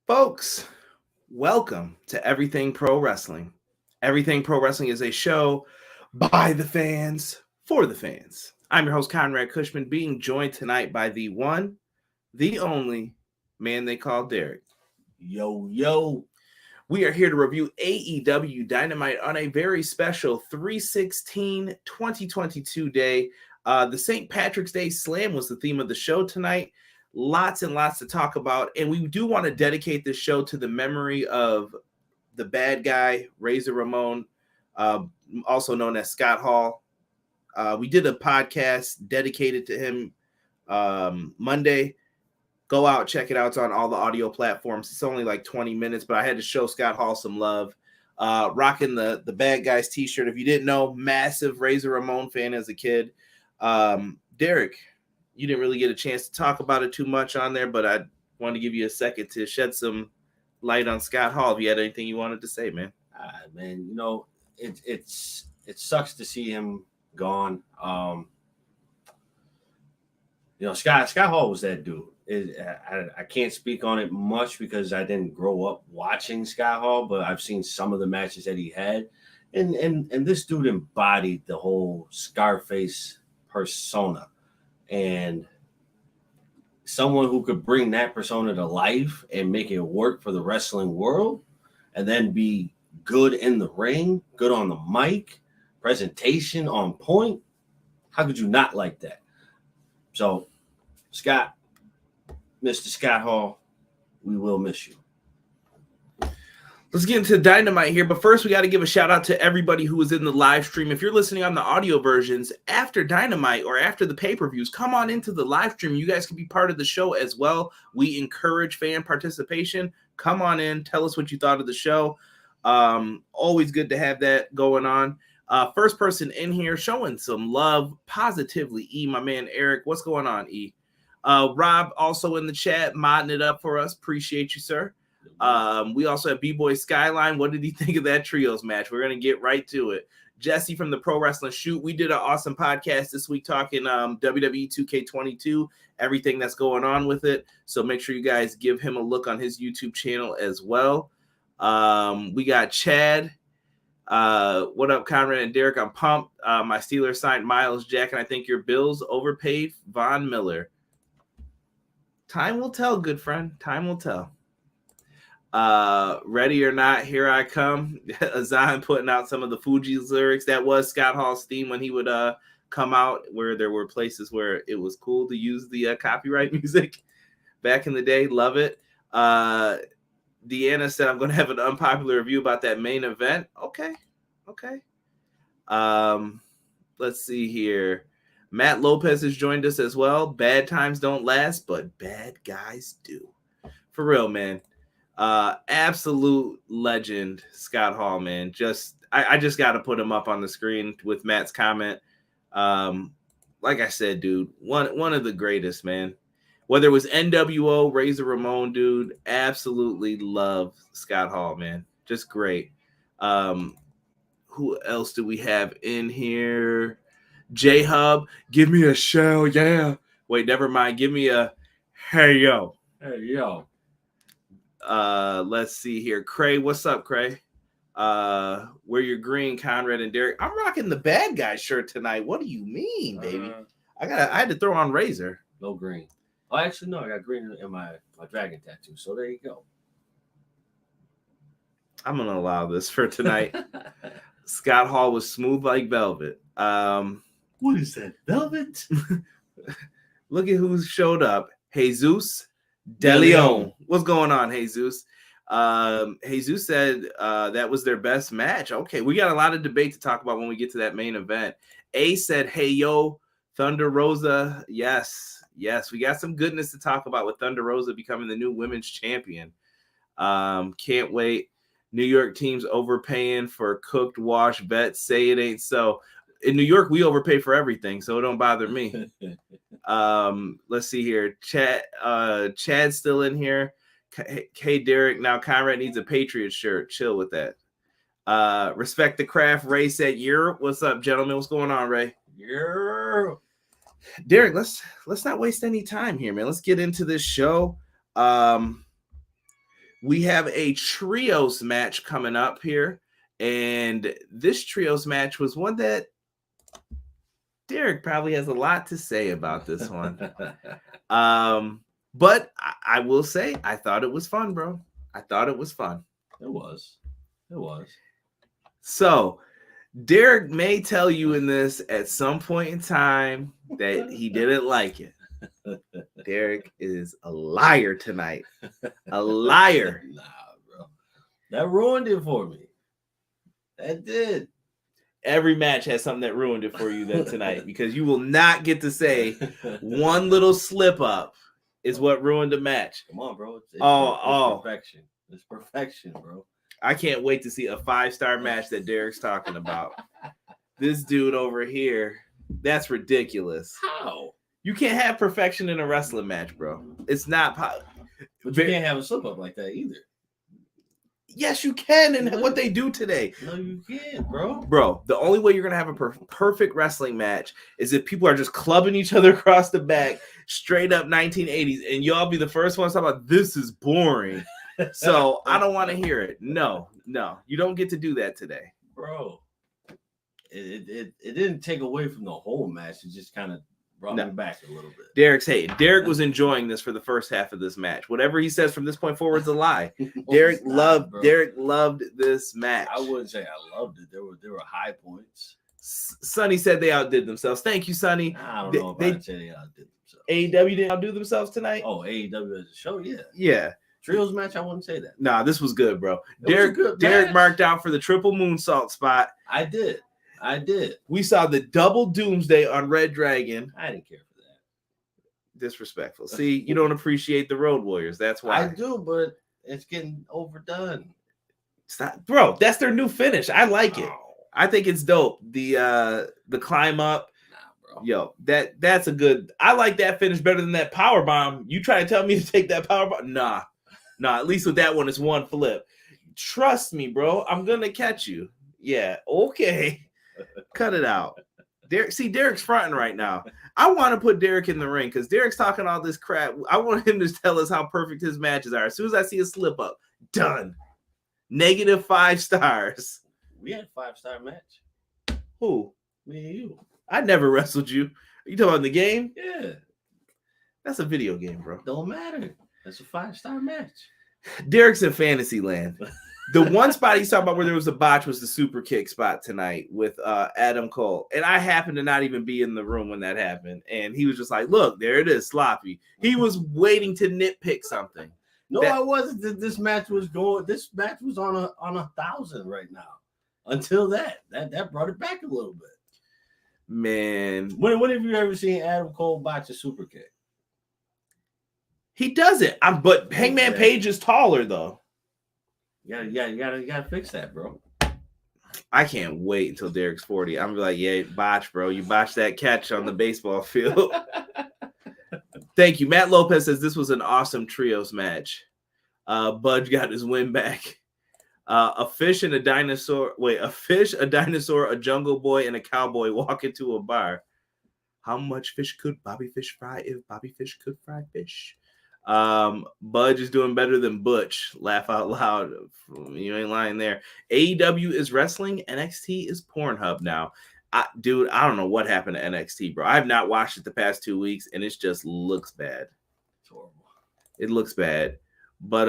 Folks, welcome to Everything Pro Wrestling. Everything Pro Wrestling is a show by the fans, for the fans. I'm your host, Conrad Cushman, being joined tonight by the one, the only man they call Derek. Yo. We are here to review AEW Dynamite on a very special 3/16/2022 day. The St. Patrick's Day Slam was the theme of the show tonight. Lots and lots to talk about, and we do want to dedicate this show to the memory of the bad guy, Razor Ramon, also known as Scott Hall. We did a podcast dedicated to him Monday. Go out, check it out. It's on all the audio platforms. It's only like 20 minutes, but I had to show Scott Hall some love. Rocking the bad guys t-shirt. If you didn't know, massive Razor Ramon fan as a kid. Derek, you didn't really get a chance to talk about it too much on there, but I wanted to give you a second to shed some light on Scott Hall. If you had anything you wanted to say, man. Man, it sucks to see him gone. Scott Hall was that dude. I can't speak on it much because I didn't grow up watching Scott Hall, but I've seen some of the matches that he had, and this dude embodied the whole Scarface persona. And someone who could bring that persona to life and make it work for the wrestling world and then be good in the ring, good on the mic, presentation on point. How could you not like that? So, Scott, Mr. Scott Hall, we will miss you. Let's get into Dynamite here, but first we got to give a shout out to everybody who was in the live stream. If you're listening on the audio versions after Dynamite or after the pay-per-views, come on into the live stream. You guys can be part of the show as well. We encourage fan participation. Come on in, tell us what you thought of the show. Always good to have that going on. First person in here showing some love positively, E, my man Eric. What's going on, E? Rob also in the chat, modding it up for us. Appreciate you, sir. We also have B-Boy Skyline. What did he think of that trios match? We're going to get right to it. Jesse from the Pro Wrestling Shoot. We did an awesome podcast this week talking WWE 2K22, everything that's going on with it. So make sure you guys give him a look on his YouTube channel as well. We got Chad. What up, Conrad and Derek? I'm pumped. My Steelers signed Miles Jack, and I think your Bills overpaid Von Miller. Time will tell, good friend. Time will tell. Ready or not, here I come. Azan putting out some of the Fugees lyrics. That was Scott Hall's theme when he would come out, where there were places where it was cool to use the copyright music back in the day. Love it. Deanna said, I'm going to have an unpopular review about that main event. Okay. Let's see here. Matt Lopez has joined us as well. Bad times don't last, but bad guys do. For real, man. Absolute legend, Scott Hall, man. I just got to put him up on the screen with Matt's comment. Like I said, dude, one of the greatest, man. Whether it was NWO, Razor Ramon, dude, absolutely love Scott Hall, man. Just great. Who else do we have in here? J-Hub, give me a shell, yeah. Wait, never mind. Give me a hey, yo. Hey, yo. Let's see here. Cray, what's up, Cray? Wear your green, Conrad and Derek. I'm rocking the bad guy shirt tonight. What do you mean, baby? I had to throw on Razor. No green. Oh, actually, no. I got green in my dragon tattoo. So there you go. I'm gonna allow this for tonight. Scott Hall was smooth like velvet. What is that? Velvet? Look at who showed up. Jesus De Leon. What's going on, Jesus? Jesus said that was their best match. Okay, we got a lot of debate to talk about when we get to that main event. A said, hey, yo, Thunder Rosa. Yes, we got some goodness to talk about with Thunder Rosa becoming the new women's champion. Can't wait. New York teams overpaying for cooked wash bets. Say it ain't so. In New York, we overpay for everything, so it don't bother me. Let's see here. Chad's still in here. Hey, Derek. Now Conrad needs a Patriot shirt. Chill with that. Respect the craft. Ray said, "You're what's up, gentlemen? What's going on, Ray?" Yeah. Derek, let's not waste any time here, man. Let's get into this show. We have a trios match coming up here. And this trios match was one that Derek probably has a lot to say about this one. But I will say, I thought it was fun, bro. I thought it was fun. It was. So, Derek may tell you in this at some point in time that he didn't like it. Derek is a liar tonight. A liar. Nah, bro. That ruined it for me. That did. Every match has something that ruined it for you then tonight, because you will not get to say one little slip up is what ruined the match. Come on, bro. It's perfection. It's perfection, bro. I can't wait to see a 5-star match that Derek's talking about. This dude over here, that's ridiculous. How? You can't have perfection in a wrestling match, bro. It's not possible. But you can't have a slip up like that either. Yes, you can, and what they do today. No, you can't, bro. Bro, the only way you're going to have a perfect wrestling match is if people are just clubbing each other across the back, straight up 1980s, and y'all be the first ones talking about, this is boring. So I don't want to hear it. No, you don't get to do that today. Bro, it didn't take away from the whole match. It just kind of brought me back a little bit. Derek's hating. Derek was enjoying this for the first half of this match. Whatever he says from this point forward is a lie. Derek loved this match. I wouldn't say I loved it. There were high points. Sonny said they outdid themselves. Thank you, Sonny. I don't know if I'd say they outdid themselves. AEW didn't outdo themselves tonight? Oh, AEW as a show, yeah. Yeah. Trios match, I wouldn't say that. Nah, this was good, bro. Derek marked out for the triple moonsault spot. I did. We saw the double doomsday on ReDragon. I didn't care for that. Disrespectful. See, you don't appreciate the Road Warriors. That's why. I do, but it's getting overdone. Stop. Bro, that's their new finish. I like it. I think it's dope. The climb up. Nah, bro. Yo, that's a good. I like that finish better than that power bomb. You try to tell me to take that power bomb? Nah. At least with that one, it's one flip. Trust me, bro. I'm gonna catch you. Yeah. Okay. Cut it out. Derek's fronting right now. I want to put Derek in the ring because Derek's talking all this crap. I want him to tell us how perfect his matches are. As soon as I see a slip up, done. -5 stars. We had a 5-star match. Who? Me and you. I never wrestled you. You talking about the game? Yeah. That's a video game, bro. Don't matter. That's a 5-star match. Derek's in fantasy land. The one spot he's talking about where there was a botch was the super kick spot tonight with Adam Cole. And I happened to not even be in the room when that happened. And he was just like, look, there it is, sloppy. He was waiting to nitpick something. No, I wasn't. This match was on 1,000 right now. Until that brought it back a little bit. Man. When have you ever seen Adam Cole botch a super kick? He does it. But Hangman Page is taller, though. You gotta fix that, bro. I can't wait until Derek's 40. I'm like, yeah, botch, bro. You botched that catch on the baseball field. Thank you. Matt Lopez says this was an awesome trios match. Budge got his win back. A fish, a dinosaur, a jungle boy, and a cowboy walk into a bar. How much fish could Bobby Fish fry if Bobby Fish could fry fish? Budge is doing better than Butch. Laugh out loud. You ain't lying there. AEW is wrestling. NXT is Pornhub now. Dude, I don't know what happened to NXT, bro. I have not watched it the past 2 weeks, and it just looks bad. It's horrible. It looks bad. But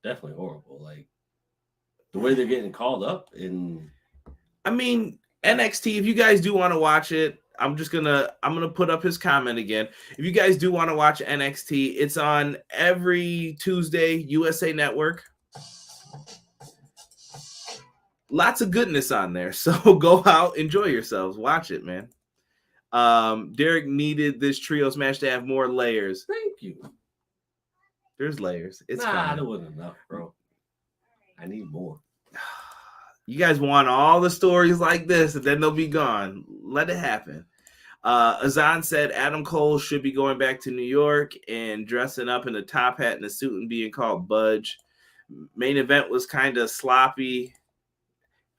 definitely horrible. Like the way they're getting called up NXT, if you guys do want to watch it, I'm gonna put up his comment again. If you guys do want to watch NXT, it's on every Tuesday, USA Network. Lots of goodness on there. So go out, enjoy yourselves, watch it, man. Derek needed this trios match to have more layers. Thank you. There's layers. It's that wasn't enough, bro. I need more. You guys want all the stories like this, and then they'll be gone. Let it happen. Azan said Adam Cole should be going back to New York and dressing up in a top hat and a suit and being called Budge. Main event was kind of sloppy.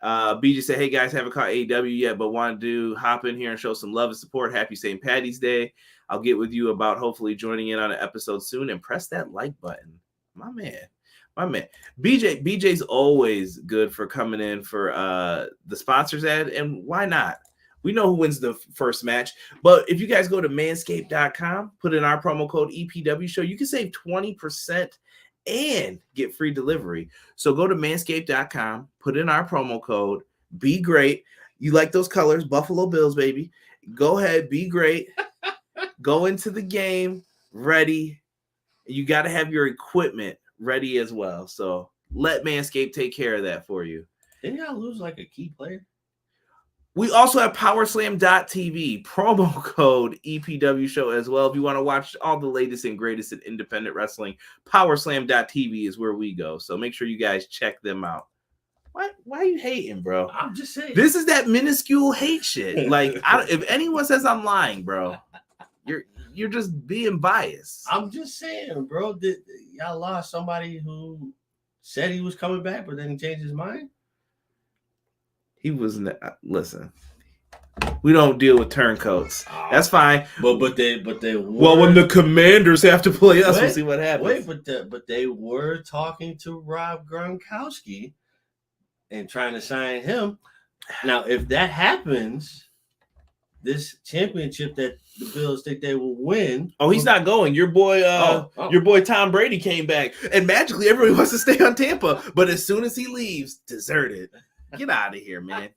BJ said, hey guys, haven't caught AEW yet, but wanted to hop in here and show some love and support. Happy St. Patty's Day. I'll get with you about hopefully joining in on an episode soon, and press that like button. My man. BJ's always good for coming in for the sponsors ad, and why not? We know who wins the first match, but if you guys go to manscaped.com, put in our promo code EPW show, you can save 20% and get free delivery. So go to manscaped.com, put in our promo code, be great. You like those colors, Buffalo Bills, baby. Go ahead, be great. Go into the game ready. You got to have your equipment ready as well. So let Manscaped take care of that for you. Didn't y'all lose like a key player? We also have powerslam.tv, promo code EPW show as well. If you want to watch all the latest and greatest in independent wrestling, powerslam.tv is where we go. So make sure you guys check them out. Why are you hating, bro? I'm just saying. This is that minuscule hate shit. Like, if anyone says I'm lying, bro, you're just being biased. I'm just saying, bro. Y'all lost somebody who said he was coming back, but then he changed his mind? He was listen. We don't deal with turncoats. That's fine. But they were, well, when the Commanders have to play us, we'll see what happens. But they were talking to Rob Gronkowski and trying to sign him. Now, if that happens, this championship that the Bills think they will win. Oh, he's not going. Your boy, your boy Tom Brady came back, and magically everybody wants to stay on Tampa. But as soon as he leaves, deserted. Get out of here, man.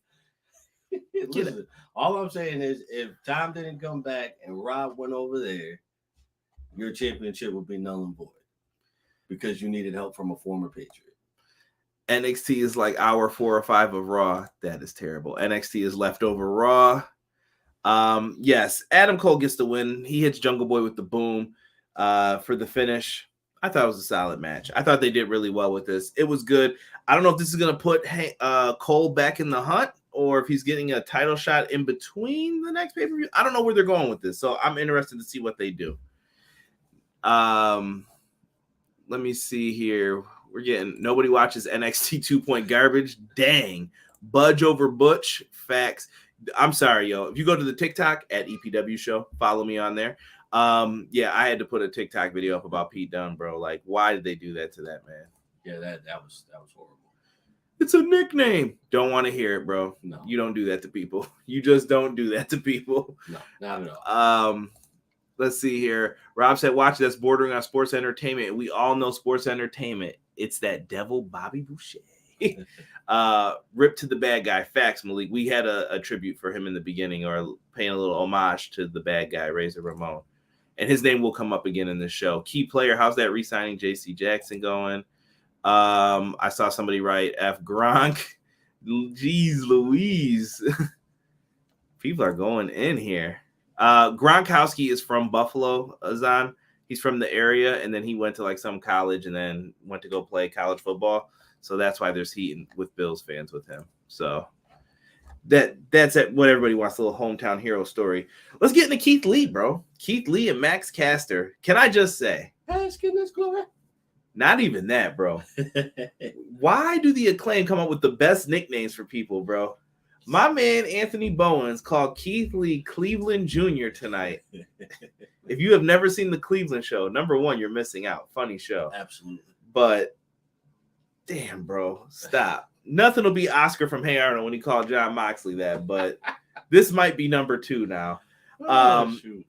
Listen, all I'm saying is, if Tom didn't come back and Rob went over there, your championship would be null and void because you needed help from a former Patriot. NXT is like hour 4 or 5 of Raw. That is terrible. NXT is leftover Raw. Yes, Adam Cole gets the win. He hits Jungle Boy with the boom for the finish. I thought it was a solid match. I thought they did really well with this. It was good. I don't know if this is going to put Cole back in the hunt or if he's getting a title shot in between the next pay-per-view. I don't know where they're going with this, so I'm interested to see what they do. Let me see here. We're getting nobody watches NXT 2-point garbage. Dang. Budge over Butch. Facts. I'm sorry, yo. If you go to the TikTok at EPW show, follow me on there. Yeah, I had to put a TikTok video up about Pete Dunne, bro. Like, why did they do that to that man? Yeah, that was horrible. It's a nickname. Don't want to hear it, bro. No. You don't do that to people. You just don't do that to people. No, not at all. Let's see here. Rob said, watch that's bordering on sports entertainment. We all know sports entertainment. It's that devil Bobby Boucher. Rip to the bad guy. Facts, Malik. We had a tribute for him in the beginning, or paying a little homage to the bad guy, Razor Ramon. And his name will come up again in the show. Key player, how's that re-signing JC Jackson going? I saw somebody write F Gronk. Jeez Louise. People are going in here. Gronkowski is from Buffalo, Azan. He's from the area, and then he went to like some college and then went to go play college football. So that's why there's heat with Bills fans with him. So that's what everybody wants, a little hometown hero story. Let's get into Keith Lee, bro. Keith Lee and Max Caster. Can I just say? Goodness glory. Not even that, bro. Why do the Acclaim come up with the best nicknames for people, bro? My man Anthony Bowens called Keith Lee Cleveland Jr. tonight. If you have never seen the Cleveland show, number one, you're missing out. Funny show. Absolutely. But damn, bro, stop. Nothing will be Oscar from Hey Arnold when he called John Moxley that, but this might be number 2 now.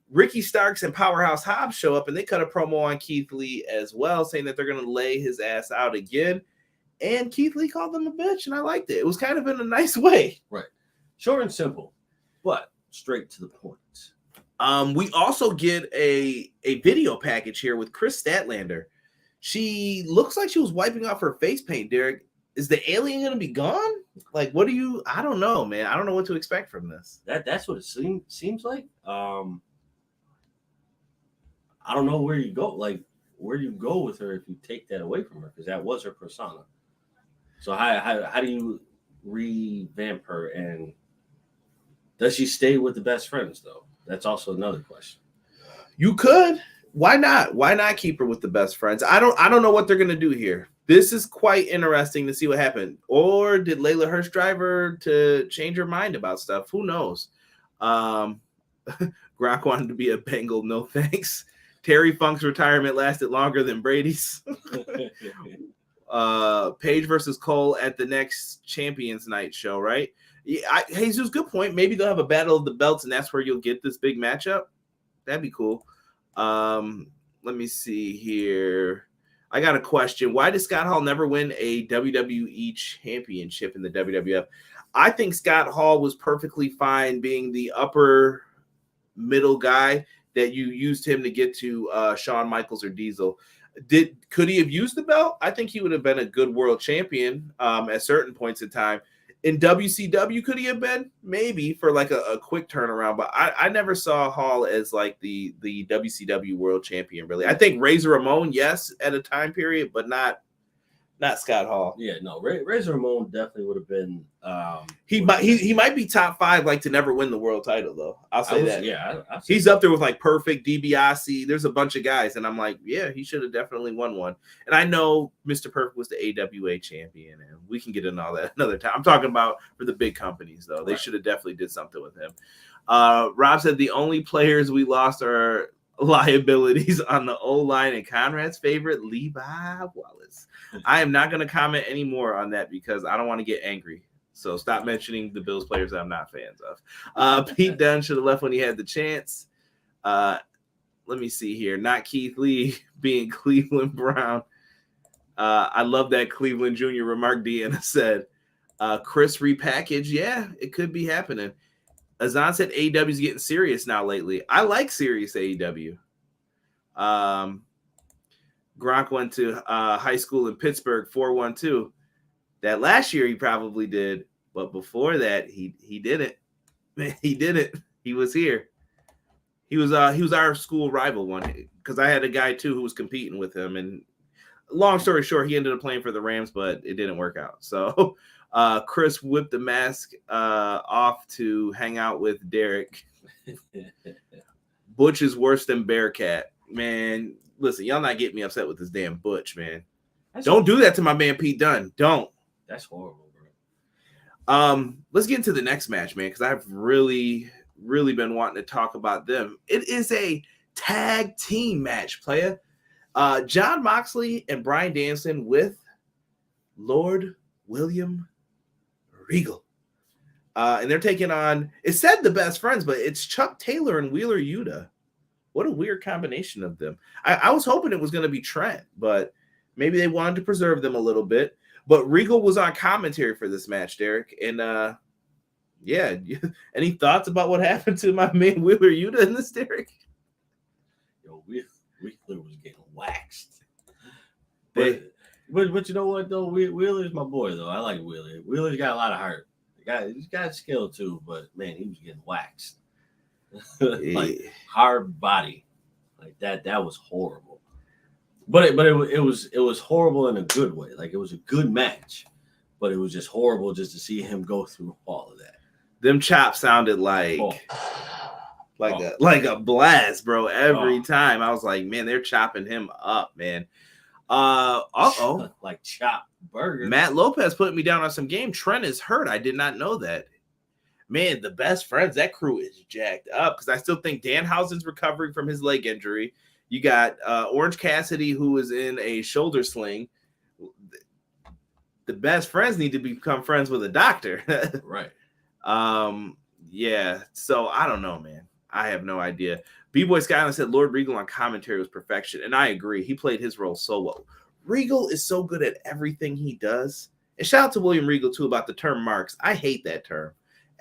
Ricky Starks and Powerhouse Hobbs show up and they cut a promo on Keith Lee as well, saying that they're going to lay his ass out again. And Keith Lee called them a bitch, and I liked it. It was kind of in a nice way. Right. Short and simple, but straight to the point. We also get a video package here with Chris Statlander. She looks like she was wiping off her face paint, Derek. Is the alien going to be gone? Like, what do you... I don't know, man. I don't know what to expect from this. That's what it seems like. I don't know where you go. Like, where do you go with her if you take that away from her? Because that was her persona. So how do you revamp her? And does she stay with the best friends, though? That's also another question. You could. Why not? Why not keep her with the best friends? I don't know what they're going to do here. This is quite interesting to see what happened. Or did Layla Hirsch drive her to change her mind about stuff? Who knows? Gronk wanted to be a Bengal. No thanks. Terry Funk's retirement lasted longer than Brady's. Page versus Cole at the next Champions Night show, right? Yeah, Jesus, good point. Maybe they'll have a battle of the belts, and that's where you'll get this big matchup. That'd be cool. Let me see here. I got a question. Why did Scott Hall never win a WWE championship in the WWF? I think Scott Hall was perfectly fine being the upper middle guy that you used him to get to Shawn Michaels or Diesel. Could he have used the belt? I think he would have been a good world champion at certain points in time. In WCW, could he have been? Maybe for like a quick turnaround, but I never saw Hall as like the WCW world champion, really. I think Razor Ramon, yes, at a time period, but not Scott Hall. Yeah, no, Razor Ramon definitely would have been. He might be top 5, like to never win the world title though. I'll say that. Yeah, he's up there with like Perfect, DiBiase. There's a bunch of guys, and I'm like, yeah, he should have definitely won one. And I know Mr. Perfect was the AWA champion, and we can get into all that another time. I'm talking about for the big companies though. They should have definitely did something with him. Rob said the only players we lost are liabilities on the O-line, and Conrad's favorite, Levi Wallace. I am not going to comment anymore on that because I don't want to get angry. So stop mentioning the Bills players that I'm not fans of. Pete Dunne should have left when he had the chance. Let me see here. Not Keith Lee being Cleveland Brown. I love that Cleveland Jr. remark Deanna said. Chris repackaged. Yeah, it could be happening. Azan said AEW is getting serious now lately. I like serious AEW. Gronk went to high school in Pittsburgh, 412. That last year he probably did, but before that he didn't. He didn't. He was here. He was our school rival one because I had a guy too who was competing with him. And long story short, he ended up playing for the Rams, but it didn't work out. So Chris whipped the mask off to hang out with Derek. Butch is worse than Bearcat, man. Listen, y'all not getting me upset with this damn Butch, man. Don't do that to my man Pete Dunne. Don't. That's horrible, bro. Let's get into the next match, man, because I've really been wanting to talk about them. It is a tag team match, playa. Jon Moxley and Bryan Danielson with Lord William Regal. And they're taking on, it said the best friends, but it's Chuck Taylor and Wheeler Yuta. What a weird combination of them. I was hoping it was going to be Trent, but maybe they wanted to preserve them a little bit. But Regal was on commentary for this match, Derek. And yeah, any thoughts about what happened to my man Wheeler Yuta in this, Derek? Yo, Wheeler was getting waxed. But you know what, though? Wheeler's my boy, though. I like Wheeler. Wheeler's got a lot of heart. He's got skill, too, but, man, he was getting waxed. Like hard body, like that was horrible, but it was horrible in a good way. Like it was a good match, but it was just horrible just to see him go through all of that. Them chops sounded like a blast, bro. Every time I was like, man, they're chopping him up, man. Like chopped burger. Matt Lopez put me down on some game. Trent is hurt. I did not know that. Man, the best friends, that crew is jacked up because I still think Danhausen's recovering from his leg injury. You got Orange Cassidy, who is in a shoulder sling. The best friends need to become friends with a doctor. Right. Yeah, so I don't know, man. I have no idea. B-Boy Skyline said Lord Regal on commentary was perfection, and I agree. He played his role so well. Regal is so good at everything he does. And shout out to William Regal, too, about the term marks. I hate that term.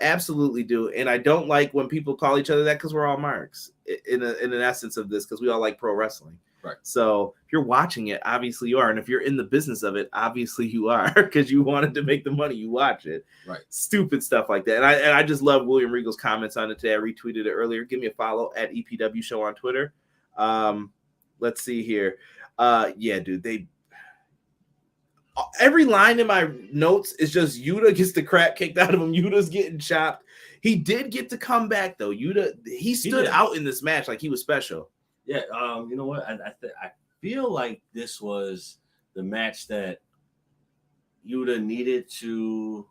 Absolutely do. And I don't like when people call each other that because we're all marks in an essence of this because we all like pro wrestling. Right. So if you're watching it, obviously you are. And if you're in the business of it, obviously you are because you wanted to make the money. You watch it. Right. Stupid stuff like that. And I just love William Regal's comments on it today. I retweeted it earlier. Give me a follow at EPW Show on Twitter. Let's see here. Yeah, dude, every line in my notes is just Yuta gets the crap kicked out of him. Yuta's getting chopped. He did get to come back though. He stood out in this match like he was special. Yeah. You know what? I feel like this was the match that Yuta needed to.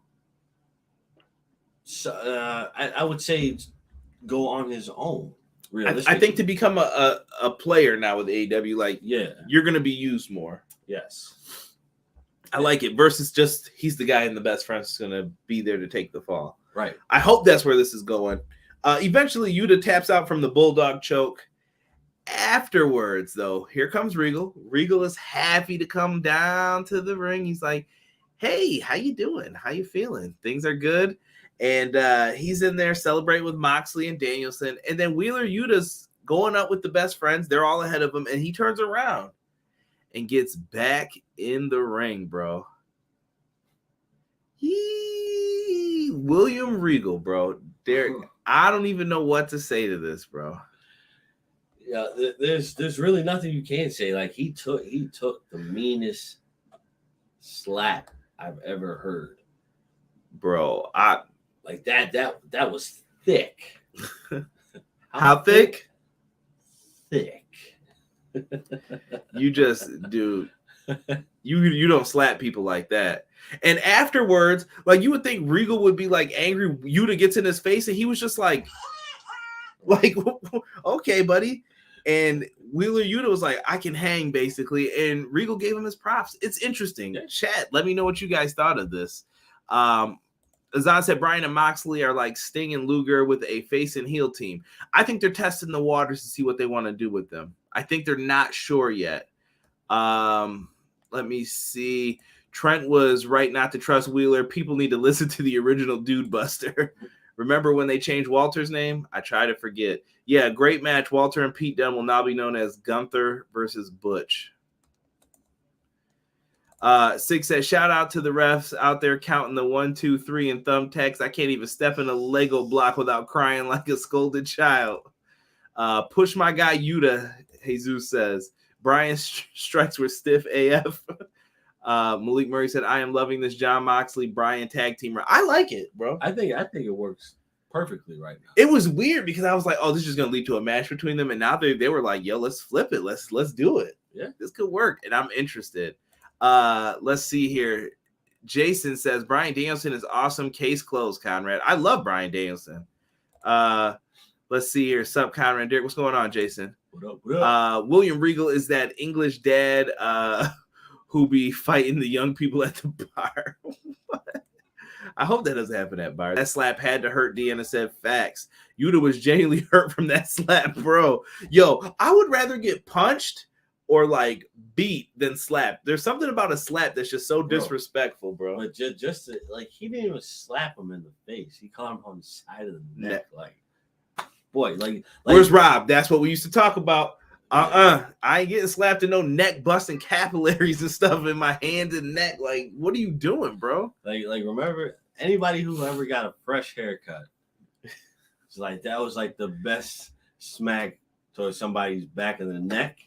I would say go on his own. realistically. I think to become a player now with AEW, like, yeah, you're going to be used more. yes. I like it versus just he's the guy and the best friend's going to be there to take the fall. Right. I hope that's where this is going. Eventually, Yuta taps out from the Bulldog choke. Afterwards, though, here comes Regal. Regal is happy to come down to the ring. He's like, hey, how you doing? How you feeling? Things are good. And he's in there celebrating with Moxley and Danielson. And then Wheeler Yuta's going up with the best friends. They're all ahead of him. And he turns around and gets back in the ring, bro. William Regal, bro. Derek, I don't even know what to say to this, bro. Yeah, there's really nothing you can say. Like he took the meanest slap I've ever heard, bro. Like that was thick. How thick? Thick. You just, dude. You don't slap people like that. And afterwards, like, you would think Regal would be like angry. Yuta gets in his face, and he was just like, okay, buddy. And Wheeler Yuta was like, I can hang, basically. And Regal gave him his props. It's interesting. Yeah. Chat, let me know what you guys thought of this. Azan said Bryan and Moxley are like Sting and Luger with a face and heel team. I think they're testing the waters to see what they want to do with them. I think they're not sure yet. Let me see. Trent was right not to trust Wheeler. People need to listen to the original Dude Buster. Remember when they changed Walter's name? I try to forget. Yeah, great match. Walter and Pete Dunne will now be known as Gunther versus Butch. Six says, shout out to the refs out there counting the 1, 2, 3 and thumbtacks. I can't even step in a Lego block without crying like a scolded child. Push my guy Yuta, Jesus says. Bryan strikes were stiff AF. Malik Murray said, I am loving this John Moxley Bryan tag teamer. I like it, bro. I think it works perfectly right now. It was weird because I was like, oh, this is just gonna lead to a match between them. And now they were like, yo, let's flip it. Let's do it. Yeah, this could work. And I'm interested. Let's see here. Jason says Bryan Danielson is awesome. Case closed, Conrad. I love Bryan Danielson. Let's see here. Sup, Conrad. Derek, what's going on, Jason? What up? William Regal is that English dad who be fighting the young people at the bar. I hope that doesn't happen at bar. That slap had to hurt. Deanna said facts. Yuta was genuinely hurt from that slap, bro. Yo, I would rather get punched or like beat than slap. There's something about a slap that's just so disrespectful, bro. But just like he didn't even slap him in the face. He caught him on the side of the neck. Like, boy, like where's Rob? That's what we used to talk about. I ain't getting slapped in no neck busting capillaries and stuff in my hand and neck. Like, what are you doing, bro? Like remember anybody who ever got a fresh haircut? It's like that was like the best smack towards somebody's back of the neck.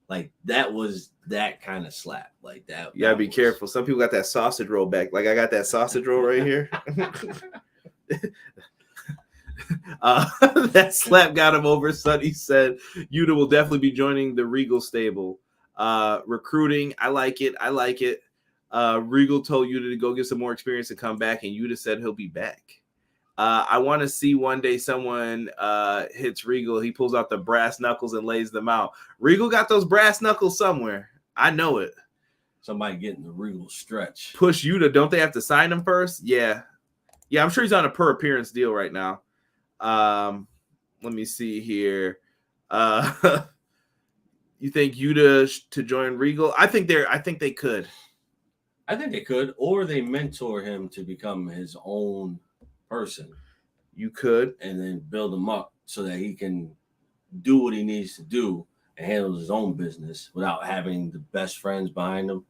Like that was that kind of slap. Like that. You gotta be careful. Some people got that sausage roll back. Like I got that sausage roll right here. That slap got him over. Sonny said Yuta will definitely be joining the Regal stable. Recruiting, I like it. Regal told Yuta to go get some more experience and come back, and Yuta said he'll be back. I want to see one day someone hits Regal. He pulls out the brass knuckles and lays them out. Regal got those brass knuckles somewhere. I know it. Somebody getting the Regal stretch. Push Yuta. Don't they have to sign him first? Yeah, I'm sure he's on a per appearance deal right now. Let me see here. You think Yuta to join Regal? I think they could. I think they could, or they mentor him to become his own person. You could, and then build him up so that he can do what he needs to do and handle his own business without having the best friends behind him.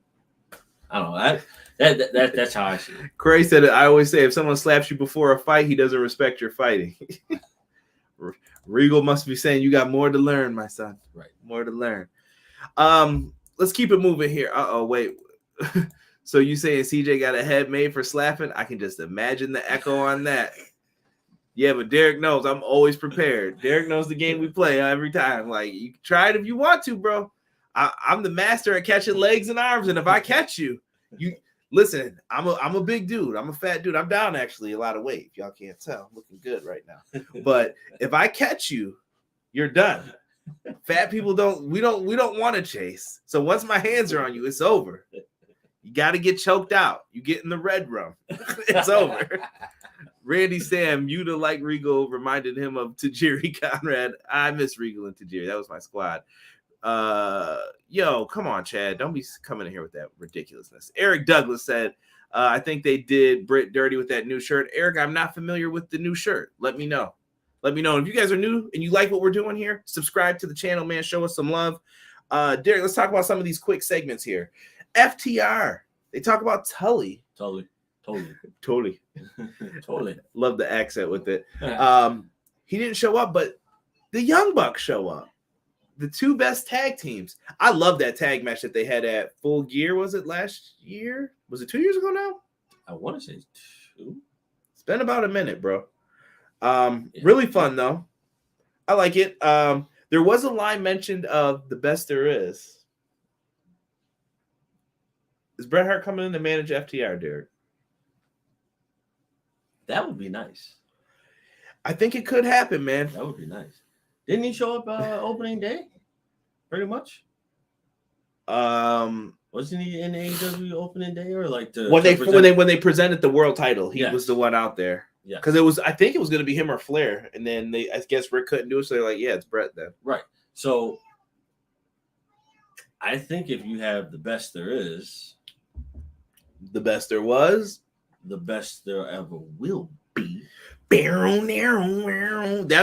I don't know. That's how I see it. Cray said, I always say if someone slaps you before a fight, he doesn't respect your fighting. Regal must be saying you got more to learn, my son. Right. More to learn. Let's keep it moving here. Wait. So you saying CJ got a head made for slapping? I can just imagine the echo on that. Yeah, but Derek knows I'm always prepared. Derek knows the game we play every time. Like, you can try it if you want to, bro. I'm the master at catching legs and arms, and if I catch you listen. I'm a big dude. I'm a fat dude. I'm down actually a lot of weight. If y'all can't tell, I'm looking good right now. But if I catch you, You're done. Fat people don't want to chase. So once my hands are on you, it's over. You got to get choked out. You get in the red room. It's over. Randy Sam, you to like Regal reminded him of Tajiri Conrad. I miss Regal and Tajiri. That was my squad. Yo, come on, Chad. Don't be coming in here with that ridiculousness. Eric Douglas said, I think they did Britt dirty with that new shirt. Eric, I'm not familiar with the new shirt. Let me know. Let me know. If you guys are new and you like what we're doing here, subscribe to the channel, man. Show us some love. Derek, let's talk about some of these quick segments here. FTR. They talk about Tully. Totally. Love the accent with it. He didn't show up, but the Young Bucks show up. The two best tag teams. I love that tag match that they had at Full Gear. Was it last year? Was it 2 years ago now? I want to say 2. It's been about a minute, bro. Really fun, though. I like it. There was a line mentioned of the best there is. Is Bret Hart coming in to manage FTR, Derek? That would be nice. I think it could happen, man. That would be nice. Didn't he show up opening day? Pretty much. Wasn't he in AEW opening day or like when they presented the world title? He was the one out there. Yeah, because I think it was going to be him or Flair, and then I guess Rick couldn't do it, so they're like, yeah, it's Bret then. Right. So I think if you have the best there is, the best there was, the best there ever will be. That'd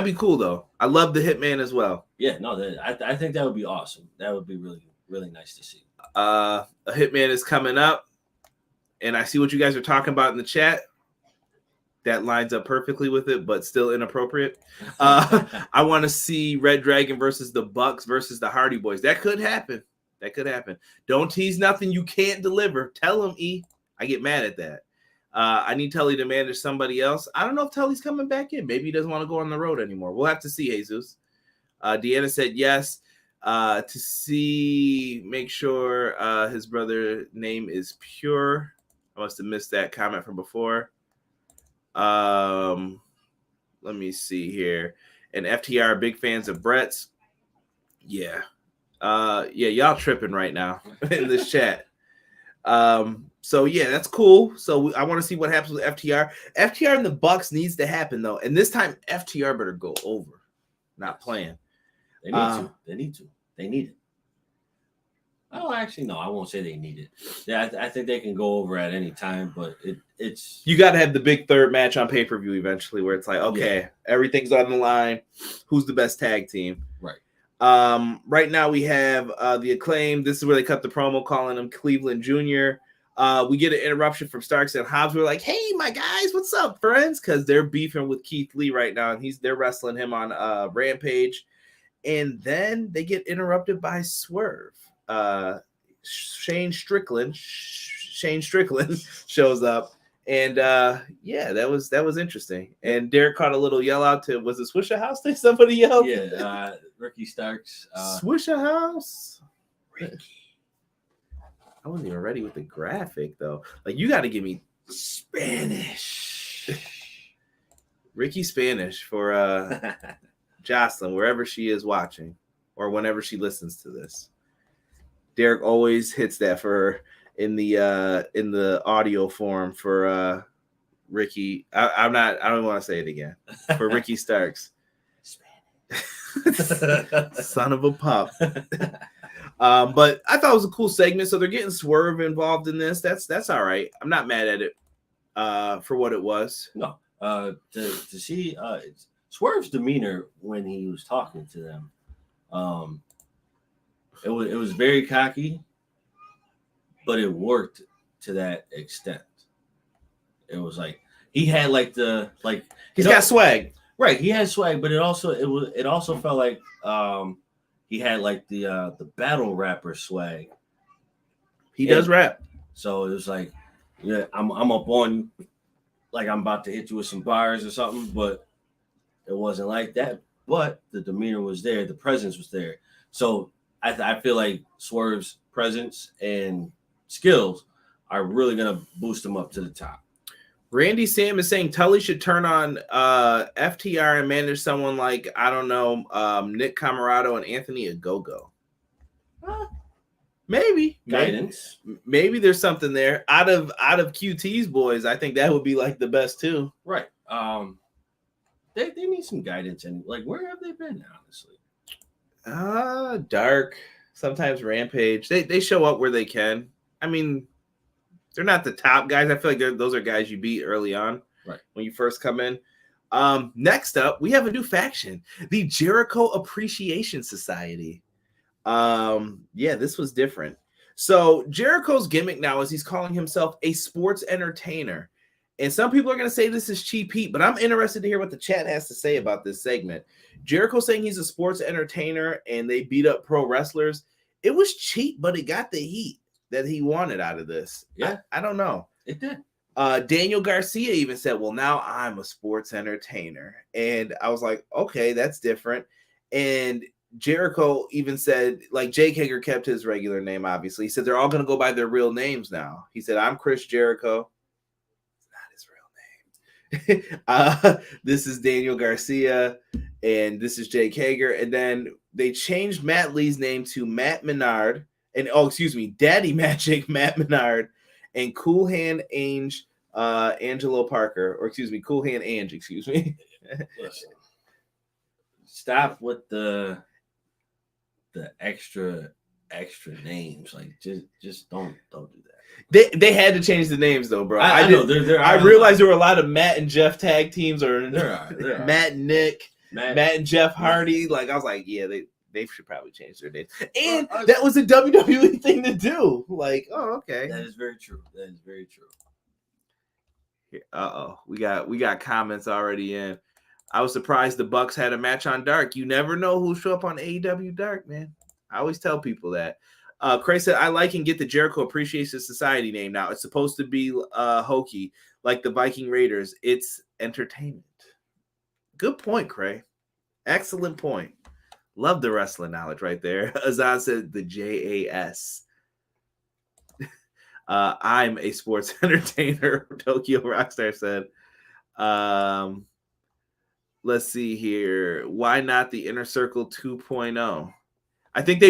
be cool though. I love the Hitman as well. Yeah, no, I think that would be awesome. That would be really, really nice to see. A Hitman is coming up, and I see what you guys are talking about in the chat. That lines up perfectly with it, but still inappropriate. I want to see ReDragon versus the Bucks versus the Hardy Boys. That could happen. Don't tease nothing you can't deliver. Tell him, E. I get mad at that. I need Tully to manage somebody else. I don't know if Tully's coming back in. Maybe he doesn't want to go on the road anymore. We'll have to see, Jesus. Deanna said yes. Make sure his brother name is Pure. I must have missed that comment from before. Let me see here. And FTR, big fans of Brett's. Yeah. Y'all tripping right now in this chat. So yeah, that's cool. So I want to see what happens with FTR. FTR and the Bucks needs to happen though, and this time FTR better go over. Not playing. They need to. They need it. Oh, actually, no. I won't say they need it. Yeah, I think they can go over at any time, but it's you got to have the big third match on pay-per-view eventually, where it's like, okay, everything's on the line. Who's the best tag team? Right. Right now we have the Acclaim. This is where they cut the promo calling him Cleveland Jr. We get an interruption from Starks and Hobbs. We're like, hey, my guys, what's up, friends? Because they're beefing with Keith Lee right now, and they're wrestling him on Rampage. And then they get interrupted by Swerve. Shane Strickland shows up. And that was interesting. And Derek caught a little yell out to, was it Swishahouse? Did somebody yell? Yeah, Ricky Starks. Swishahouse? Ricky. I wasn't even ready with the graphic though. Like, you got to give me Spanish. Ricky Spanish for Jocelyn, wherever she is watching or whenever she listens to this. Derek always hits that for her in the audio form for Ricky. I don't want to say it again. For Ricky Starks. Son of a pup. But I thought it was a cool segment. So they're getting Swerve involved in this. That's all right. I'm not mad at it for what it was. No. To see Swerve's demeanor when he was talking to them, it was very cocky, but it worked to that extent. It was like he had he's got swag. Right, he had swag, but it also felt like he had like the battle rapper swag. He does rap. So it was like, yeah, I'm up on you, like I'm about to hit you with some bars or something, but it wasn't like that. But the demeanor was there, the presence was there. So I feel like Swerve's presence and skills are really gonna boost him up to the top. Randy Sam is saying Tully should turn on FTR and manage someone like, I don't know, Nick Camarado and Anthony Ogogo. Maybe guidance. Maybe there's something there out of QT's boys. I think that would be like the best too. Right. They need some guidance, and like, where have they been, honestly? Dark, sometimes Rampage. They show up where they can. I mean, they're not the top guys. I feel like those are guys you beat early on, right, when you first come in. Next up, we have a new faction, the Jericho Appreciation Society. Yeah, this was different. So Jericho's gimmick now is he's calling himself a sports entertainer. And some people are going to say this is cheap heat, but I'm interested to hear what the chat has to say about this segment. Jericho saying he's a sports entertainer and they beat up pro wrestlers. It was cheap, but it got the heat that he wanted out of this. Yeah. I don't know. It did. Daniel Garcia even said, well, now I'm a sports entertainer. And I was like, okay, that's different. And Jericho even said, like, Jake Hager kept his regular name, obviously. He said they're all going to go by their real names now. He said, I'm Chris Jericho. This is Daniel Garcia, and this is Jake Hager. And then they changed Matt Lee's name to Matt Menard, and Daddy Magic Matt Menard, and Cool Hand Ange Angelo Parker, Cool Hand Ange, Listen, stop with the extra names. Like, just don't do that. They had to change the names though, bro. I know. I realized there were a lot of Matt and Jeff tag teams, or there are. Matt and Nick, Matt and Jeff Hardy. Like, I was like, yeah, they should probably change their names. And that was a WWE thing to do. Like, oh, okay. That is very true. We got comments already in. I was surprised the Bucks had a match on Dark. You never know who'll show up on AEW Dark, man. I always tell people that. Craig said, I like and get the Jericho Appreciation Society name now. It's supposed to be hokey, like the Viking Raiders. It's entertainment. Good point, Craig. Excellent point. Love the wrestling knowledge right there. Azaz said the JAS. I'm a sports entertainer, Tokyo Rockstar said. Let's see here. Why not the Inner Circle 2.0? I think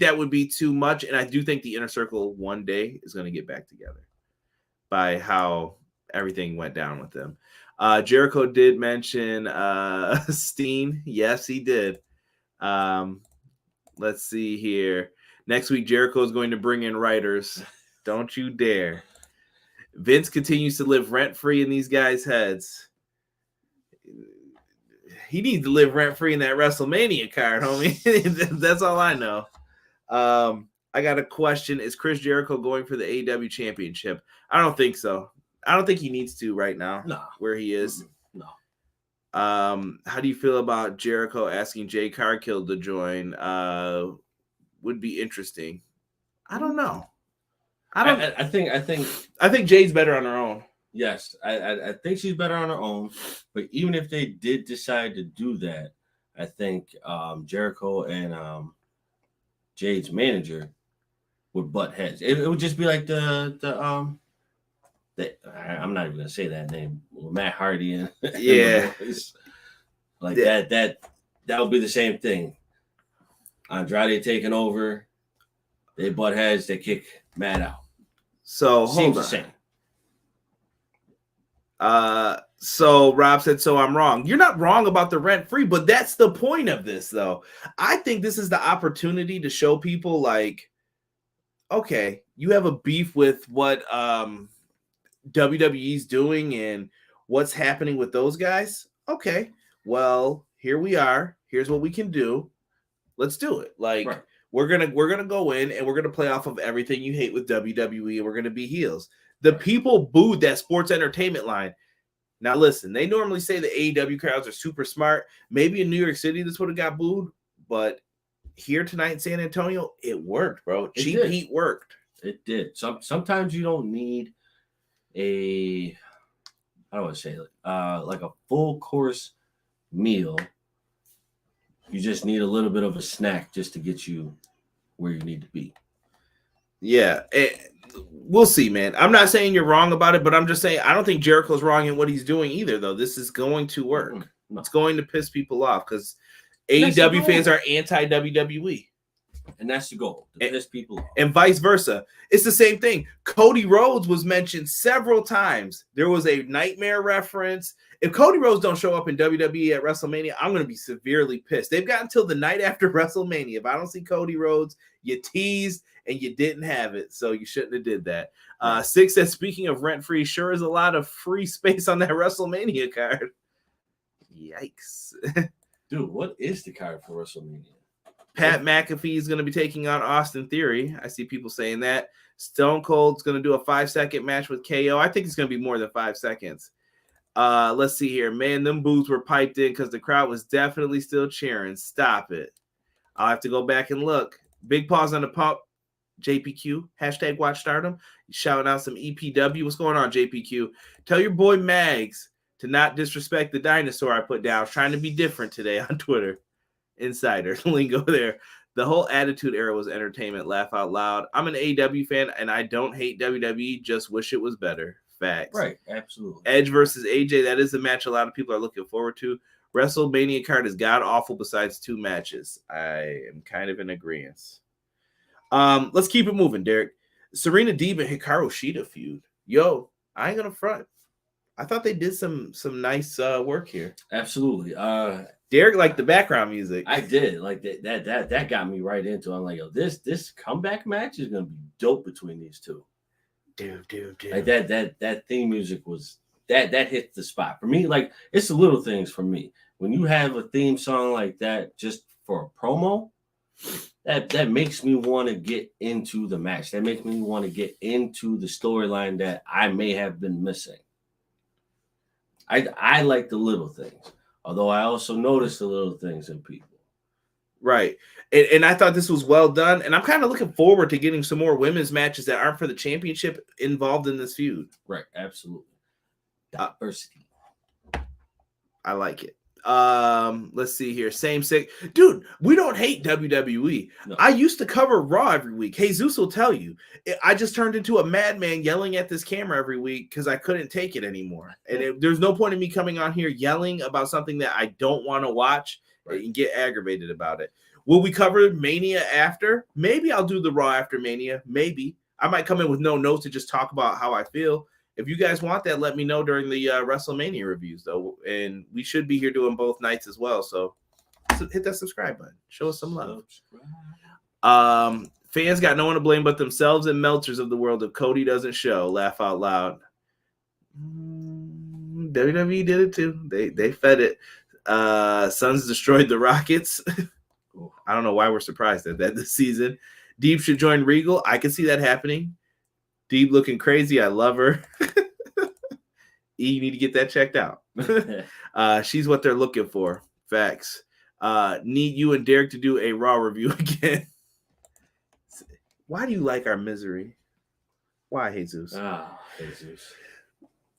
that would be too much. And I do think the Inner Circle one day is going to get back together by how everything went down with them. Jericho did mention Steen. Yes, he did. Let's see here. Next week, Jericho is going to bring in writers. Don't you dare. Vince continues to live rent-free in these guys' heads. He needs to live rent-free in that WrestleMania card, homie. That's all I know. I got a question. Is Chris Jericho going for the AEW Championship? I don't think so. I don't think he needs to right now. No. Where he is. No. How do you feel about Jericho asking Jay Cargill to join? Would be interesting. I don't know. I think Jay's better on her own. Yes, I think she's better on her own. But even if they did decide to do that, I think Jericho and Jade's manager would butt heads. It would just be like the I'm not even gonna say that name. Matt Hardy and yeah, like that would be the same thing. Andrade taking over, they butt heads, they kick Matt out. So seems the same. So Rob said, so I'm wrong. You're not wrong about the rent free, but that's the point of this, though. I think this is the opportunity to show people, like, okay, you have a beef with what WWE's doing and what's happening with those guys. Okay, well, here we are. Here's what we can do. Let's do it. Like, right. We're gonna go in and we're gonna play off of everything you hate with WWE, and we're gonna be heels. The people booed that sports entertainment line. Now, listen, they normally say the AEW crowds are super smart. Maybe in New York City, this would have got booed. But here tonight in San Antonio, it worked, bro. Cheap heat worked. It did. Sometimes you don't need a, how do I say it? Like a full course meal. You just need a little bit of a snack just to get you where you need to be. Yeah. We'll see, man. I'm not saying you're wrong about it, but I'm just saying I don't think Jericho's wrong in what he's doing either, though. This is going to work. No. It's going to piss people off because AEW fans are anti-WWE. And that's the goal, to piss people off. And vice versa. It's the same thing. Cody Rhodes was mentioned several times. There was a Nightmare reference. If Cody Rhodes don't show up in WWE at WrestleMania, I'm going to be severely pissed. They've got until the night after WrestleMania. If I don't see Cody Rhodes, you teased and you didn't have it, so you shouldn't have did that. Six says, speaking of rent-free, sure is a lot of free space on that WrestleMania card. Yikes. Dude, what is the card for WrestleMania? Pat McAfee is going to be taking on Austin Theory. I see people saying that. Stone Cold's going to do a 5-second match with KO. I think it's going to be more than 5 seconds. Let's see here. Man, them boos were piped in because the crowd was definitely still cheering. Stop it. I'll have to go back and look. Big pause on the pump. JPQ. Hashtag watch stardom. Shouting out some EPW. What's going on, JPQ? Tell your boy Mags to not disrespect the dinosaur I put down. I was trying to be different today on Twitter. Insider lingo there. The whole Attitude Era was entertainment. Laugh out loud. I'm an AEW fan and I don't hate WWE, just wish it was better. Facts. Right, absolutely. Edge versus AJ, that is the match a lot of people are looking forward to. WrestleMania card is god awful besides 2 matches. I am kind of in agreement. Let's keep it moving, Derek. Serena Deeb and Hikaru Shida feud. Yo, I ain't gonna front. I thought they did some nice work here. Absolutely. Derek liked the background music. I did. Like that got me right into it. I'm like, yo, this comeback match is gonna be dope between these two. Dude. Like that theme music was that hit the spot. For me, like it's the little things for me. When you have a theme song like that just for a promo, that makes me want to get into the match. That makes me want to get into the storyline that I may have been missing. I like the little things. Although I also noticed the little things in people. Right. And I thought this was well done. And I'm kind of looking forward to getting some more women's matches that aren't for the championship involved in this feud. Right. Absolutely. Diversity. I like it. Let's see here. Same sick. Dude, we don't hate WWE. No. I used to cover Raw every week. Jesus will tell you. I just turned into a madman yelling at this camera every week because I couldn't take it anymore. And there's no point in me coming on here yelling about something that I don't want to watch and get aggravated about it. Will we cover Mania after? Maybe I'll do the Raw after Mania. Maybe. I might come in with no notes to just talk about how I feel. If you guys want that, let me know during the WrestleMania reviews, though. And we should be here doing both nights as well. So hit that subscribe button. Show us some love. Fans got no one to blame but themselves and Meltzers of the world if Cody doesn't show. Laugh out loud. WWE did it too. They fed it. Suns destroyed the Rockets. I don't know why we're surprised at that this season. Deeb should join Regal. I can see that happening. Deeb looking crazy. I love her. You need to get that checked out. She's what they're looking for. Facts. Need you and Derek to do a Raw review again. Why do you like our misery? Why, Jesus? Jesus.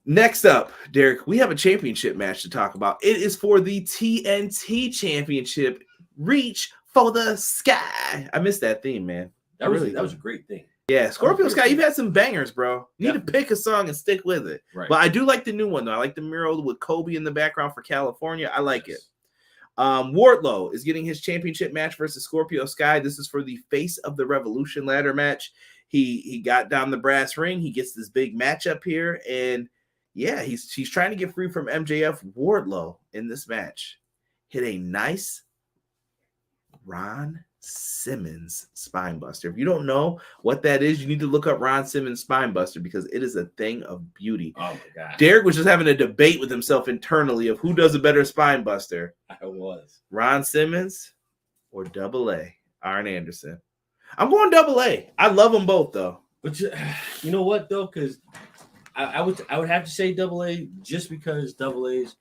Next up, Derek, we have a championship match to talk about. It is for the TNT Championship. Reach for the sky. I missed that theme, man. That was a great theme. Yeah, Scorpio Sky, you've had some bangers, bro. You need to pick a song and stick with it. Right. But I do like the new one, though. I like the mural with Kobe in the background for California. I like it. Wardlow is getting his championship match versus Scorpio Sky. This is for the Face of the Revolution ladder match. He got down the brass ring. He gets this big matchup here. And, yeah, he's trying to get free from MJF. Wardlow in this match hit a nice Ron Simmons Spinebuster. If you don't know what that is, you need to look up Ron Simmons Spinebuster because it is a thing of beauty. Oh my god! Derek was just having a debate with himself internally of who does a better Spinebuster. I was Ron Simmons or Double A Arn Anderson. I'm going Double A. I love them both though. But you know what though, because I would have to say Double A just because Double A's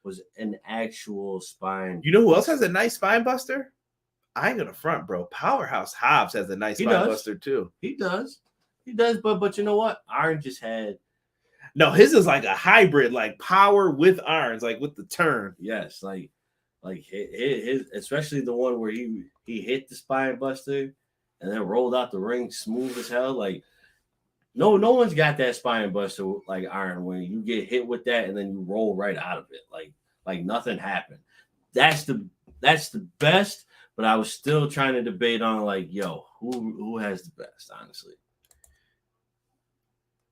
was an actual spine. You know who else has a nice Spinebuster? I ain't gonna front, bro. Powerhouse Hobbs has a nice Spinebuster too. He does, but you know what? Arn just had. No, his is like a hybrid, like power with irons, like with the turn. Yes, like his, especially the one where he hit the Spinebuster and then rolled out the ring smooth as hell. Like No one's got that spine buster like Iron when you get hit with that and then you roll right out of it like nothing happened. That's the best. But I was still trying to debate on like, yo, who has the best, honestly.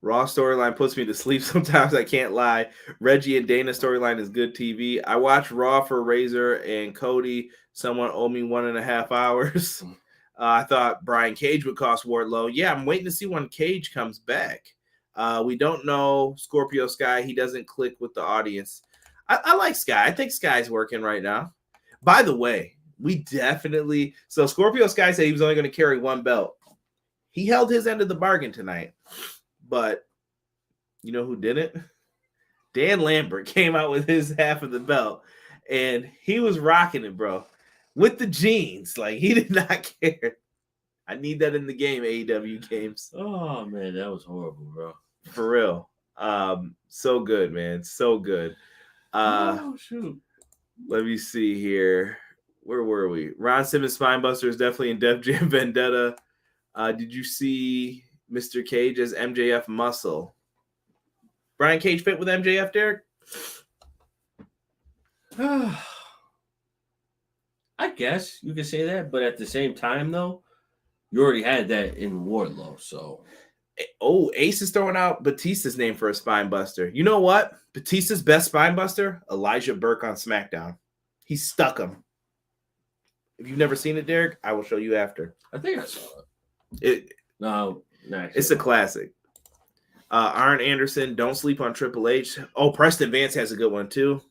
Raw storyline puts me to sleep sometimes. I can't lie. Reggie and Dana storyline is good TV. I watched Raw for Razor and Cody. Someone owed me 1.5 hours. I thought Brian Cage would cost Wardlow. Yeah, I'm waiting to see when Cage comes back. We don't know Scorpio Sky. He doesn't click with the audience. I like Sky. I think Sky's working right now. By the way, we definitely... So Scorpio Sky said he was only going to carry one belt. He held his end of the bargain tonight. But you know who didn't? Dan Lambert came out with his half of the belt. And he was rocking it, bro. With the jeans. Like, he did not care. I need that in the game, AEW games. Oh, man, that was horrible, bro. For real. So good, man. So good. Oh, shoot. Let me see here. Where were we? Ron Simmons Spinebuster is definitely in Def Jam Vendetta. Did you see Mr. Cage as MJF Muscle? Brian Cage fit with MJF, Derek? I guess you could say that, but at the same time, though, you already had that in Wardlow, so. Oh, Ace is throwing out Batista's name for a spine buster. You know what? Batista's best spine buster? Elijah Burke on SmackDown. He stuck him. If you've never seen it, Derek, I will show you after. I think I saw it. No, it's a classic. Arn Anderson, don't sleep on Triple H. Oh, Preston Vance has a good one, too.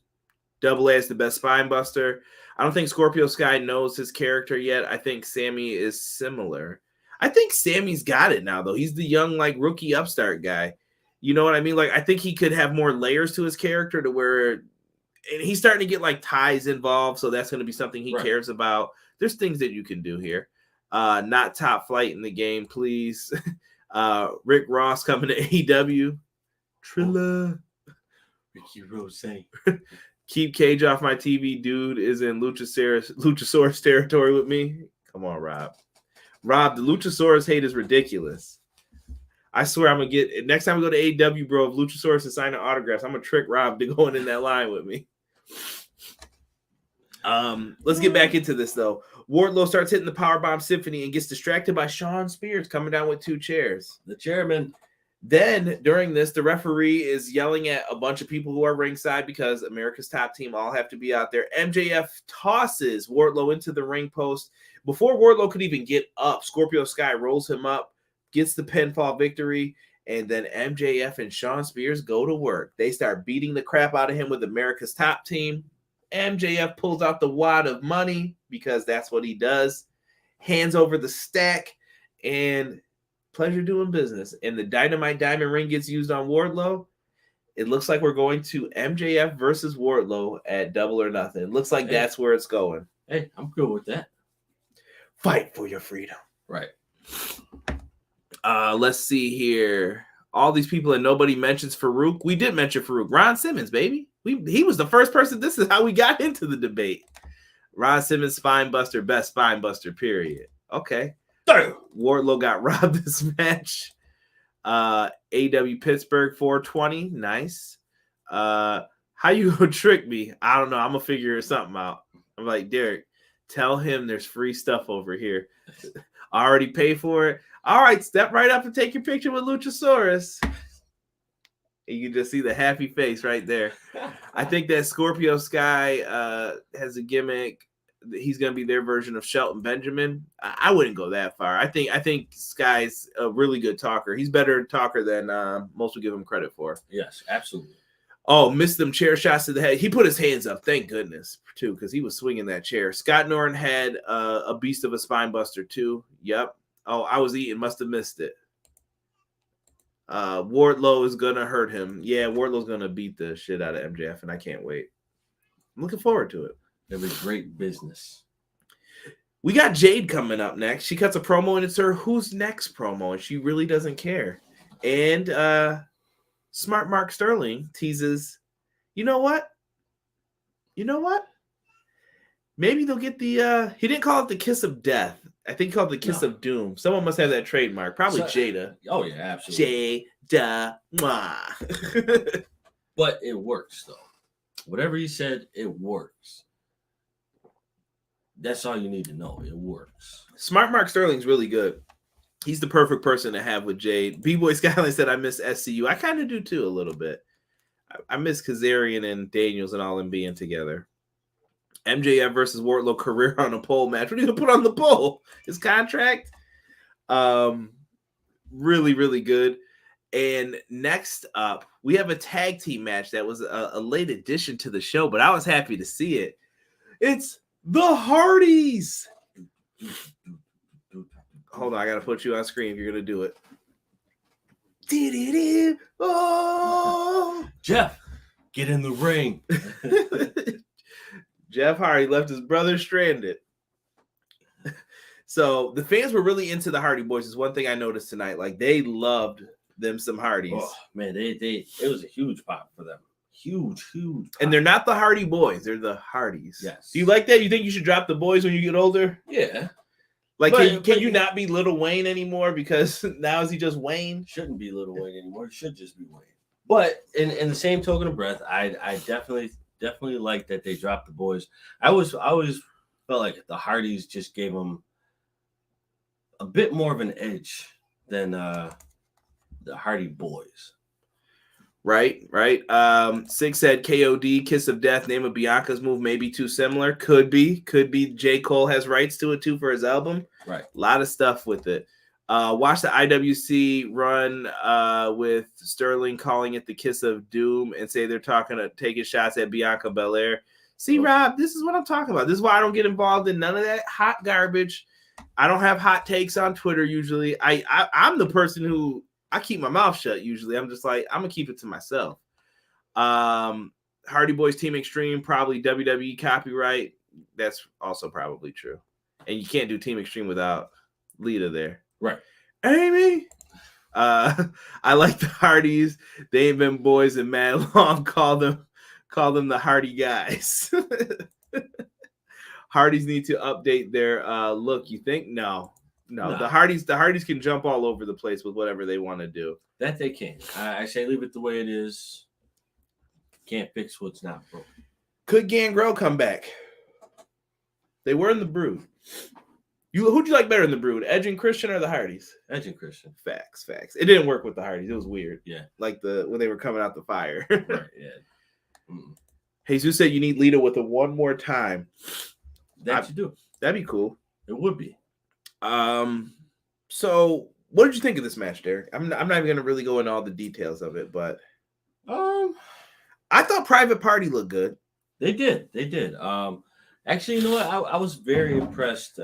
Double A is the best spine buster. I don't think Scorpio Sky knows his character yet. I think Sammy is similar. I think Sammy's got it now, though. He's the young, like, rookie upstart guy. You know what I mean? Like, I think he could have more layers to his character to where, and he's starting to get, like, ties involved, so that's going to be something he cares about. There's things that you can do here. Not top flight in the game, please. Rick Ross coming to AEW. Trilla. Ricky Rose. Keep Cage off my TV. Dude is in Luchasaurus territory with me. Come on, Rob. Rob, the Luchasaurus hate is ridiculous. I swear I'm going to get... Next time we go to AEW, bro, if Luchasaurus is signing autographs, I'm going to trick Rob to go in that line with me. Let's get back into this, though. Wardlow starts hitting the Powerbomb Symphony and gets distracted by Shawn Spears coming down with 2 chairs. The chairman. Then, during this, the referee is yelling at a bunch of people who are ringside because America's Top Team all have to be out there. MJF tosses Wardlow into the ring post. Before Wardlow could even get up, Scorpio Sky rolls him up, gets the pinfall victory, and then MJF and Shawn Spears go to work. They start beating the crap out of him with America's Top Team. MJF pulls out the wad of money because that's what he does, hands over the stack, and pleasure doing business. And the Dynamite Diamond Ring gets used on Wardlow. It looks like we're going to MJF versus Wardlow at Double or Nothing. It looks like that's where it's going. Hey, I'm good with that. Fight for your freedom. Right. Let's see here. All these people and nobody mentions Farouk. We did mention Farouk. Ron Simmons, baby. He was the first person. This is how we got into the debate. Ron Simmons, spine buster, best spine buster, period. Okay. Wardlow got robbed this match. AEW Pittsburgh 420. Nice. How you gonna trick me? I don't know. I'm gonna figure something out. I'm like, Derek, tell him there's free stuff over here. I already paid for it. All right, step right up and take your picture with Luchasaurus. You can just see the happy face right there. I think that Scorpio Sky has a gimmick. He's going to be their version of Shelton Benjamin. I wouldn't go that far. I think Sky's a really good talker. He's better talker than most would give him credit for. Yes, absolutely. Oh, missed them chair shots to the head. He put his hands up. Thank goodness, too, because he was swinging that chair. Scott Norton had a beast of a spine buster, too. Yep. Oh, I was eating. Must have missed it. Wardlow is going to hurt him. Yeah, Wardlow's going to beat the shit out of MJF, and I can't wait. I'm looking forward to it. It was great business. We got Jade coming up next. She cuts a promo, and it's her Who's Next promo, and she really doesn't care. And Smart Mark Sterling teases, you know what? Maybe they'll get the he didn't call it the kiss of death. I think called the Kiss of Doom. Someone must have that trademark. Probably Jada. Oh yeah, absolutely. Jada. But it works though. Whatever he said, it works. That's all you need to know. It works. Smart Mark Sterling's really good. He's the perfect person to have with Jade. B-Boy Skyline said, I miss SCU. I kind of do too a little bit. I miss Kazarian and Daniels and all them being together. MJF versus Wardlow career on a pole match. What are you going to put on the pole? His contract? Really, really good. And next up, we have a tag team match that was a late addition to the show, but I was happy to see it. It's the Hardys. Hold on, I gotta put you on screen if you're gonna do it. Oh, Jeff, get in the ring. Jeff Hardy left his brother stranded. So the fans were really into the Hardy Boys. Is one thing I noticed tonight. Like they loved them some Hardys. Oh, man, it was a huge pop for them. Huge pop. And they're not the Hardy Boys. They're the Hardys. Yes. Do you like that? You think you should drop the boys when you get older? Yeah. Like, can you not be Little Wayne anymore? Because now is he just Wayne? Shouldn't be Little Wayne anymore. It should just be Wayne. But in the same token of breath, I definitely like that they dropped the boys. I always felt like the Hardys just gave them a bit more of an edge than the Hardy Boys. Right. Six said KOD, Kiss of Death, name of Bianca's move may be too similar. Could be. J. Cole has rights to it too for his album. Right. A lot of stuff with it. Watch the IWC run with Sterling calling it the Kiss of Doom and say they're taking shots at Bianca Belair. See, Rob, this is what I'm talking about. This is why I don't get involved in none of that hot garbage. I don't have hot takes on Twitter usually. I'm the person who I keep my mouth shut usually. I'm just like, I'm going to keep it to myself. Hardy Boys Team Extreme, probably WWE copyright. That's also probably true. And you can't do Team Extreme without Lita there. Right. Amy. I like the Hardys. They ain't been boys in mad long. Call them the Hardy guys. Hardys need to update their look. You think? No. The Hardys can jump all over the place with whatever they want to do. That they can. I say leave it the way it is. Can't fix what's not broken. Could Gangrel come back? They were in the Brood. Who'd you like better in the Brood, Edge and Christian or the Hardys? Edge and Christian. Facts. It didn't work with the Hardys. It was weird. Yeah. Like when they were coming out the fire. Right. Yeah. Jesus said you need Lita with a one more time. You do. That'd be cool. It would be. So what did you think of this match, Derek? I'm not even gonna really go into all the details of it, but I thought Private Party looked good. They did. Actually, you know what? I was very impressed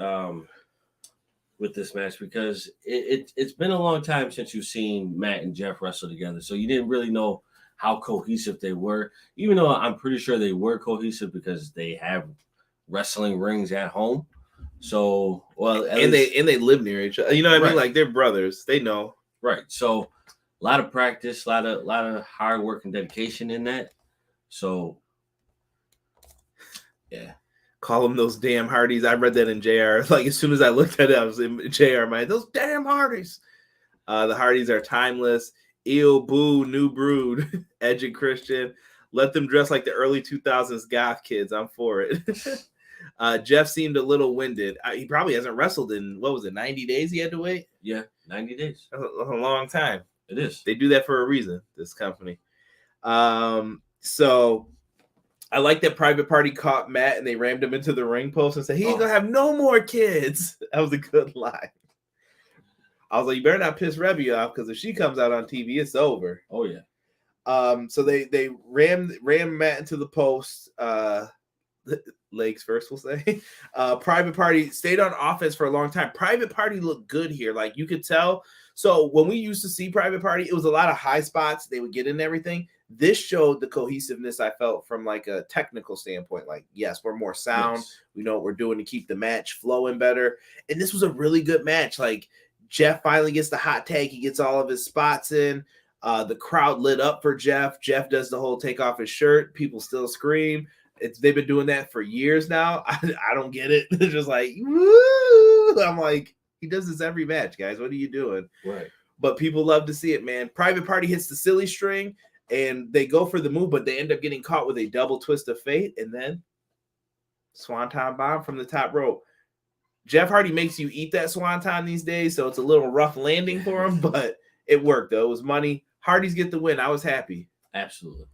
with this match because it's been a long time since you've seen Matt and Jeff wrestle together, so you didn't really know how cohesive they were. Even though I'm pretty sure they were cohesive because they have wrestling rings at home. So, they live near each other. You know what I mean? Like they're brothers. They know. Right. So, a lot of practice, a lot of hard work and dedication in that. So, yeah. Call them those damn Hardys. I read that in JR. Like as soon as I looked at it, I was in JR mind. Those damn Hardys. The Hardys are timeless. Ew, boo, new brood. Edge and Christian. Let them dress like the early 2000s goth kids. I'm for it. Jeff seemed a little winded. He probably hasn't wrestled in, 90 days he had to wait? Yeah, 90 days. That's a long time. It is. They do that for a reason, this company. So I like that Private Party caught Matt and they rammed him into the ring post and said, he ain't going to have no more kids. That was a good line. I was like, you better not piss Rebby off because if she comes out on TV, it's over. Oh, yeah. So they rammed Matt into the post. Legs first, we'll say. Private Party stayed on offense for a long time. Private Party looked good here. Like you could tell. So when we used to see Private Party, it was a lot of high spots. They would get in everything. This showed the cohesiveness I felt from like a technical standpoint. Like, yes, we're more sound. Yes. We know what we're doing to keep the match flowing better. And this was a really good match. Like Jeff finally gets the hot tag. He gets all of his spots in. The crowd lit up for Jeff. Jeff does the whole take off his shirt. People still scream. They've been doing that for years now. I don't get it. They're just like, woo! I'm like, he does this every match, guys. What are you doing? Right. But people love to see it, man. Private Party hits the silly string, and they go for the move, but they end up getting caught with a double twist of fate, and then Swanton Bomb from the top rope. Jeff Hardy makes you eat that Swanton these days, so it's a little rough landing for him, but it worked, though. It was money. Hardys get the win. I was happy. Absolutely.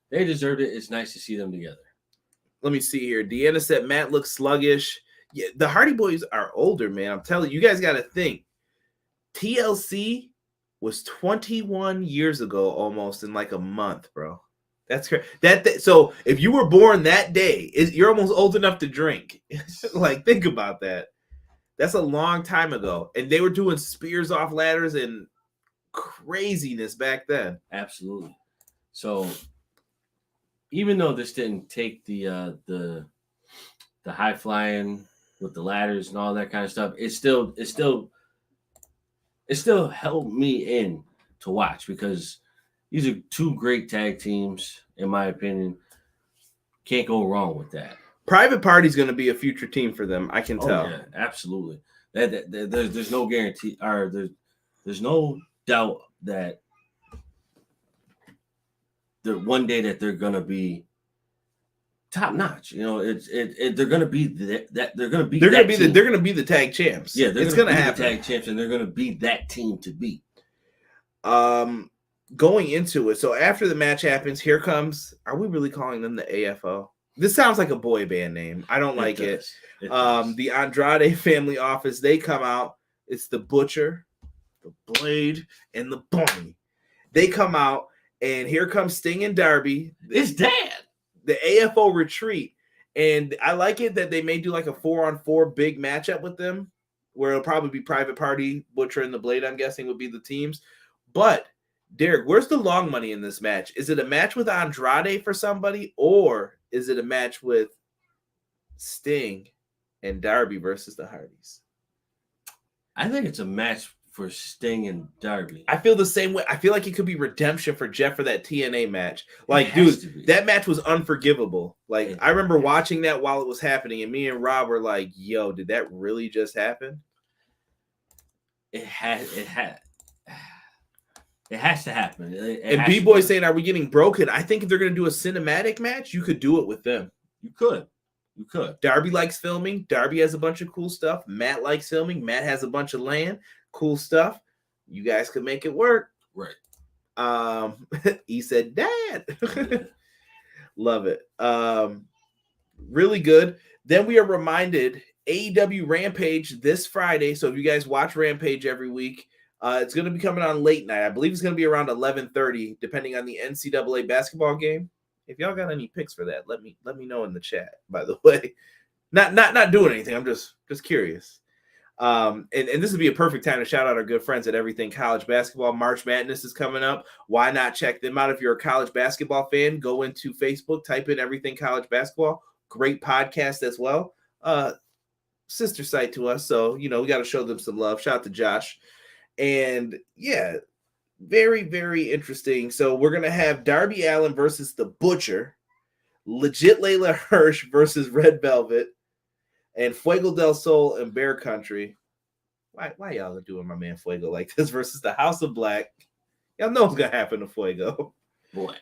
They deserved it. It's nice to see them together. Let me see here. Deanna said Matt looks sluggish. Yeah, the Hardy Boys are older, man. I'm telling you, you guys got to think. TLC was 21 years ago almost in like a month, bro. That's crazy. So if you were born that day, you're almost old enough to drink. Like, think about that. That's a long time ago. And they were doing spears off ladders and craziness back then. Absolutely. So even though this didn't take the high flying with the ladders and all that kind of stuff, it still held me in to watch, because these are two great tag teams, in my opinion. Can't go wrong with that. Private Party's going to be a future team for them. I can tell. Yeah, absolutely. There's no guarantee, or there's no doubt that the one day that they're going to be top notch. You know, they're going to be they're going to be the tag champs. Yeah, it's going to happen. The tag champs, and they're going to be that team to beat. Going into it, so after the match happens, here comes. Are we really calling them the AFO? This sounds like a boy band name. I don't like it. The Andrade family office. They come out. It's the Butcher, the Blade, and the Bunny. They come out, and here comes Sting and Darby. It's dad. The AFO retreat. And I like it that they may do like a 4-on-4 big matchup with them, where it'll probably be Private Party, Butcher, and the Blade, I'm guessing, would be the teams. But, Derek, where's the long money in this match? Is it a match with Andrade for somebody, or is it a match with Sting and Darby versus the Hardys? I think it's a match for Sting and Darby. I feel the same way. I feel like it could be redemption for Jeff for that TNA match. Like, dude, that match was unforgivable. Like, I remember watching that while it was happening, and me and Rob were like, yo, did that really just happen? It has to happen. And B-Boy saying, are we getting broken? I think if they're going to do a cinematic match, you could do it with them. You could. Darby likes filming. Darby has a bunch of cool stuff. Matt likes filming. Matt has a bunch of land. Cool stuff. You guys could make it work. Right. He said, Dad. Love it. Really good. Then we are reminded AEW Rampage this Friday. So if you guys watch Rampage every week, it's going to be coming on late night. I believe it's going to be around 11:30, depending on the NCAA basketball game. If y'all got any picks for that, let me know in the chat. By the way, not doing anything. I'm just curious. And this would be a perfect time to shout out our good friends at Everything College Basketball. March Madness is coming up. Why not check them out? If you're a college basketball fan, go into Facebook, type in Everything College Basketball. Great podcast as well. Sister site to us, so we got to show them some love. Shout out to Josh. And yeah, very, very interesting. So we're going to have Darby Allin versus the Butcher, Legit Layla Hirsch versus Red Velvet, and Fuego del Sol and Bear Country. Why y'all are doing my man Fuego like this versus the House of Black? Y'all know what's going to happen to Fuego. Boy.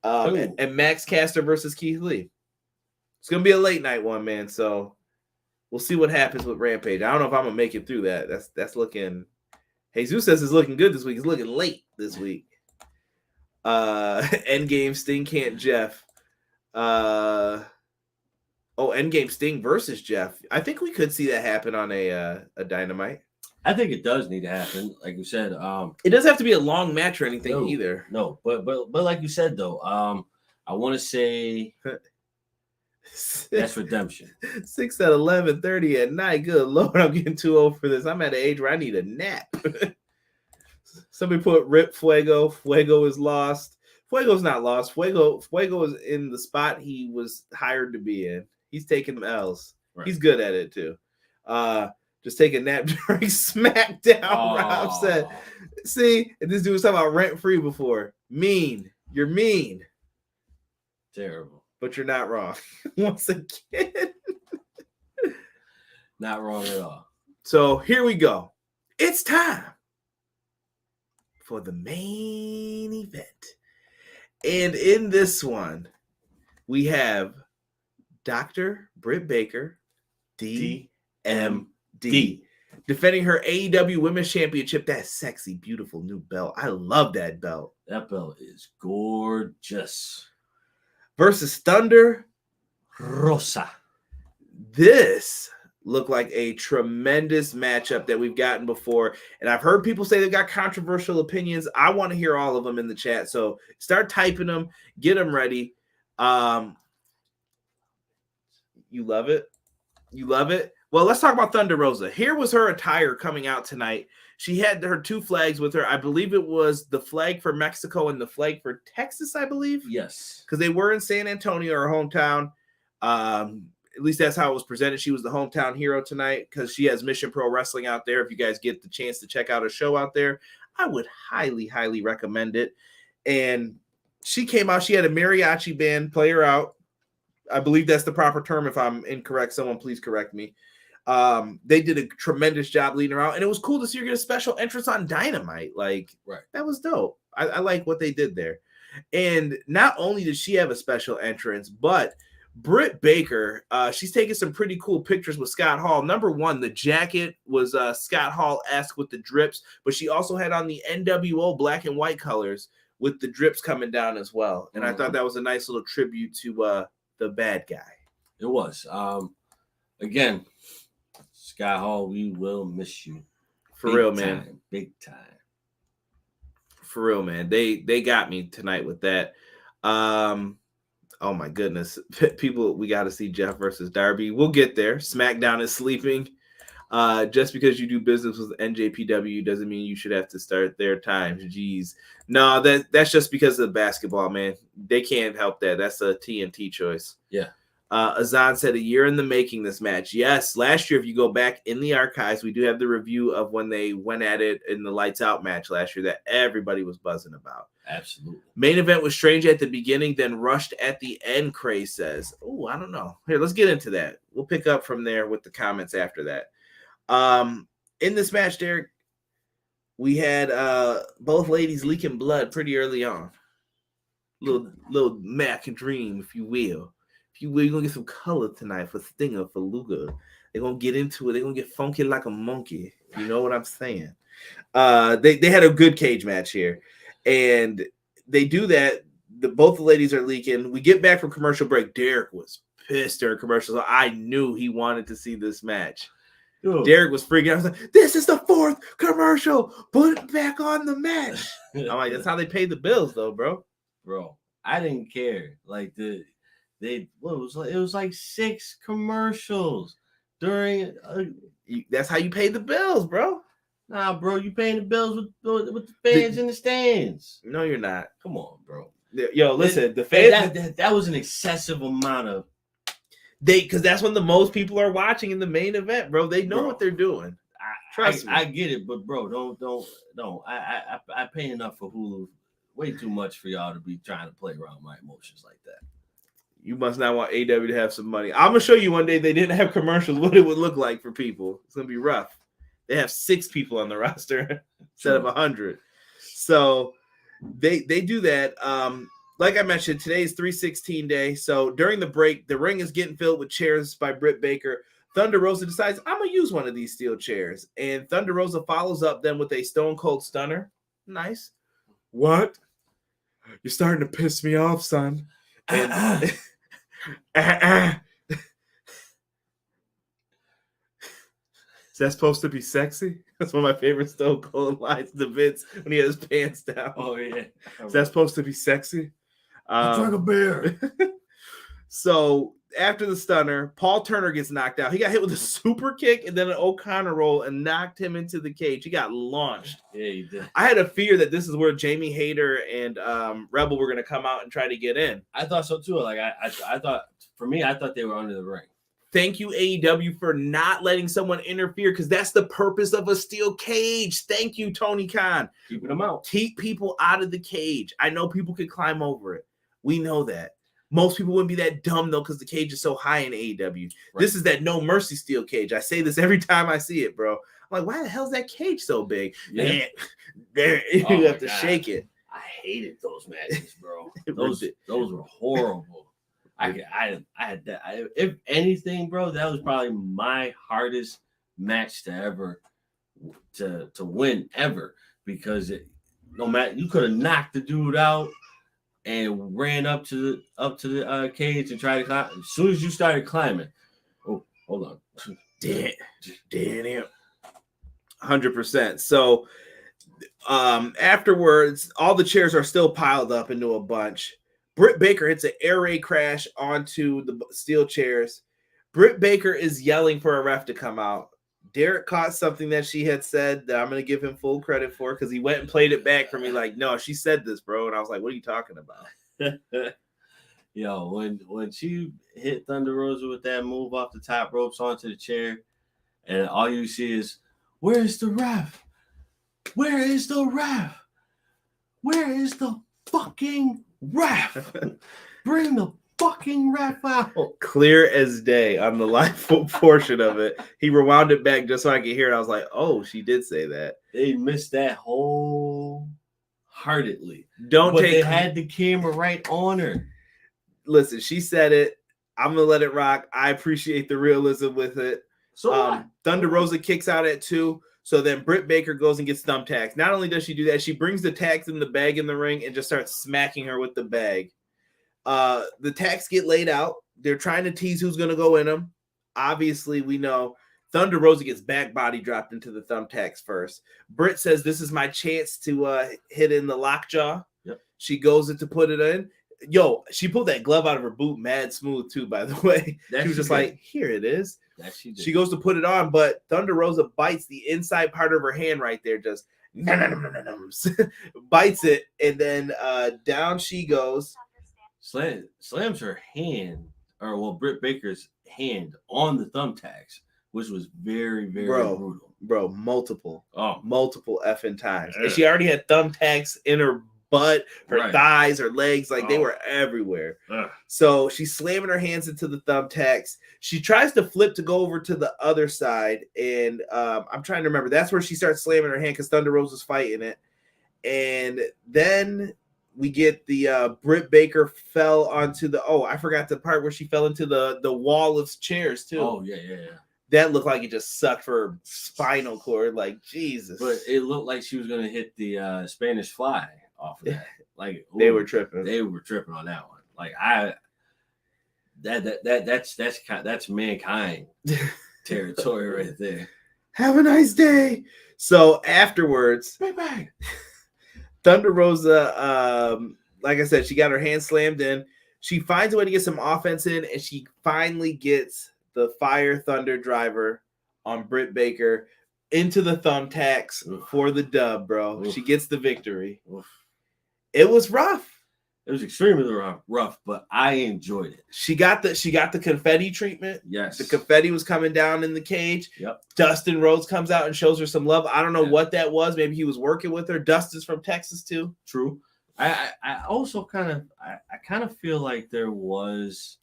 And Max Caster versus Keith Lee. It's going to be a late night one, man. So we'll see what happens with Rampage. I don't know if I'm going to make it through that. That's looking... Jesus says it's looking good this week. It's looking late this week. Endgame Sting can't Jeff. Endgame Sting versus Jeff. I think we could see that happen on a Dynamite. I think it does need to happen. Like you said, it doesn't have to be a long match or anything either. No, but like you said though, I want to say that's redemption. 6 at 11:30 at night. Good Lord, I'm getting too old for this. I'm at an age where I need a nap. Somebody put Rip Fuego. Fuego is lost. Fuego's not lost. Fuego is in the spot he was hired to be in. He's taking L's. Right. He's good at it too. Just take a nap during SmackDown. Rob said, see, and this dude was talking about rent free before. Mean. You're mean. Terrible. But you're not wrong. Once again. Not wrong at all. So here we go. It's time for the main event. And in this one, we have Dr. Britt Baker DMD defending her AEW Women's Championship. That sexy, beautiful new belt. I love that belt. That belt is gorgeous. Versus Thunder Rosa. This looked like a tremendous matchup that we've gotten before. And I've heard people say they've got controversial opinions. I want to hear all of them in the chat. So start typing them. Get them ready. You love it? You love it? Well, let's talk about Thunder Rosa. Here was her attire coming out tonight. She had her two flags with her. I believe it was the flag for Mexico and the flag for Texas, I believe. Yes. Because they were in San Antonio, her hometown. At least that's how it was presented. She was the hometown hero tonight because she has Mission Pro Wrestling out there. If you guys get the chance to check out a show out there, I would highly, highly recommend it. And she came out. She had a mariachi band play her out. I believe that's the proper term. If I'm incorrect, someone please correct me. They did a tremendous job leading her out. And it was cool to see her get a special entrance on Dynamite. Like, right. That was dope. I like what they did there. And not only did she have a special entrance, but Britt Baker, she's taking some pretty cool pictures with Scott Hall. Number one, the jacket was Scott Hall-esque with the drips, but she also had on the NWO black and white colors with the drips coming down as well. And I thought that was a nice little tribute to the bad guy. It was. Again, Scott Hall, we will miss you. For real, man. Big time. For real, man. They got me tonight with that. Oh my goodness. People, we got to see Jeff versus Darby. We'll get there. SmackDown is sleeping. Just because you do business with NJPW doesn't mean you should have to start their times. Jeez. No, that's just because of the basketball, man. They can't help that. That's a TNT choice. Yeah. Azan said a year in the making this match. Yes, last year, if you go back in the archives, we do have the review of when they went at it in the Lights Out match last year that everybody was buzzing about. Absolutely. Main event was strange at the beginning, then rushed at the end, Cray says. Oh, I don't know. Here, let's get into that. We'll pick up from there with the comments after that. In this match, Derek, we had both ladies leaking blood pretty early on. Little Mac and Dream, if you will. You're going to get some color tonight for Stinger, for Luger. They're going to get into it. They're going to get funky like a monkey. You know what I'm saying? They had a good cage match here. And they do that. Both the ladies are leaking. We get back from commercial break. Derek was pissed during commercials. I knew he wanted to see this match. Ooh. Derek was freaking out. I was like, this is the fourth commercial. Put it back on the match. I'm like, that's how they pay the bills, though, bro. Bro, I didn't care. Like, it was like 6 commercials during. That's how you pay the bills, bro. Nah, bro, you paying the bills with the fans in the stands. No, you're not. Come on, bro. Yo, listen, the fans. That was an excessive amount of. Because that's when the most people are watching in the main event, bro. They know what they're doing. Trust me. I get it, but bro, don't. I pay enough for Hulu. Way too much for y'all to be trying to play around my emotions like that. You must not want AEW to have some money. I'm gonna show you one day they didn't have commercials, what it would look like for people. It's gonna be rough. They have 6 people on the roster instead of 100. So they do that. Like I mentioned, today's 316 day. So during the break, the ring is getting filled with chairs by Britt Baker. Thunder Rosa decides, I'm gonna use one of these steel chairs. And Thunder Rosa follows up then with a Stone Cold Stunner. Nice. What? You're starting to piss me off, son. And Is that supposed to be sexy? That's one of my favorite Stone Cold lines to Vince when he had his pants down. Oh, yeah. Is that supposed to be sexy? I drank a beer. So after the stunner, Paul Turner gets knocked out. He got hit with a super kick and then an O'Connor roll and knocked him into the cage. He got launched. Yeah, he did. I had a fear that this is where Jamie Hayter and Rebel were going to come out and try to get in. I thought so too. Like I thought, for me, I thought they were under the ring. Thank you, AEW, for not letting someone interfere because that's the purpose of a steel cage. Thank you, Tony Khan. Keeping them out. Keep people out of the cage. I know people can climb over it. We know that. Most people wouldn't be that dumb though, because the cage is so high in AEW. Right. This is that No Mercy steel cage. I say this every time I see it, bro. I'm like, why the hell's that cage so big? Yeah. You have to shake it. I hated those matches, bro. those were horrible. I had that. If anything, bro, that was probably my hardest match to ever to win ever, because no matter, you could have knocked the dude out and ran up to the cage and tried to climb. As soon as you started climbing, oh, hold on, damn, 100%. So afterwards, all the chairs are still piled up into a bunch. Britt Baker hits an air raid crash onto the steel chairs. Britt Baker is yelling for a ref to come out. Derek caught something that she had said that I'm going to give him full credit for, because he went and played it back for me like, no, she said this, bro. And I was like, what are you talking about? Yo, when she hit Thunder Rosa with that move off the top ropes onto the chair, and all you see is, where's the ref? Where is the ref? Where is the fucking ref? Bring the fucking ref out. Clear as day on the live portion of it. He rewound it back just so I could hear it. I was like, oh, she did say that. They missed that wholeheartedly. They had the camera right on her. Listen, she said it. I'm gonna let it rock. I appreciate the realism with it. So Thunder Rosa kicks out at 2. So then Britt Baker goes and gets thumbtacks. Not only does she do that, she brings the tacks in the bag in the ring and just starts smacking her with the bag. The tacks get laid out. They're trying to tease who's going to go in them. Obviously, we know Thunder Rosa gets back body dropped into the thumbtacks first. Britt says, this is my chance to hit in the lockjaw. Yep. She goes in to put it in. Yo, she pulled that glove out of her boot mad smooth too, by the way. She was just like, here it is. She goes to put it on, but Thunder Rosa bites the inside part of her hand right there, just bites it, and then down she goes. Slams her hand, Britt Baker's hand on the thumbtacks, which was very, very brutal. Bro, multiple effing times. And she already had thumbtacks in her butt, her thighs, her legs, like they were everywhere. So she's slamming her hands into the thumbtacks. She tries to flip to go over to the other side, and I'm trying to remember. That's where she starts slamming her hand because Thunder Rosa's fighting it. And then we get the Britt Baker fell onto I forgot the part where she fell into the wall of chairs too. Oh, yeah. That looked like it just sucked for her spinal cord, like Jesus. But it looked like she was going to hit the Spanish Fly off of that. Like they were tripping. They were tripping on that one. Like that's Mankind territory right there. Have a nice day. So afterwards, bang. Thunder Rosa, like I said, she got her hand slammed in. She finds a way to get some offense in, and she finally gets the Fire Thunder driver on Britt Baker into the thumbtacks for the dub, bro. She gets the victory. It was rough. It was extremely rough, but I enjoyed it. She got the confetti treatment. Yes. The confetti was coming down in the cage. Yep. Dustin Rhodes comes out and shows her some love. I don't know what that was. Maybe he was working with her. Dustin's from Texas too. True. I also kind of feel like there was,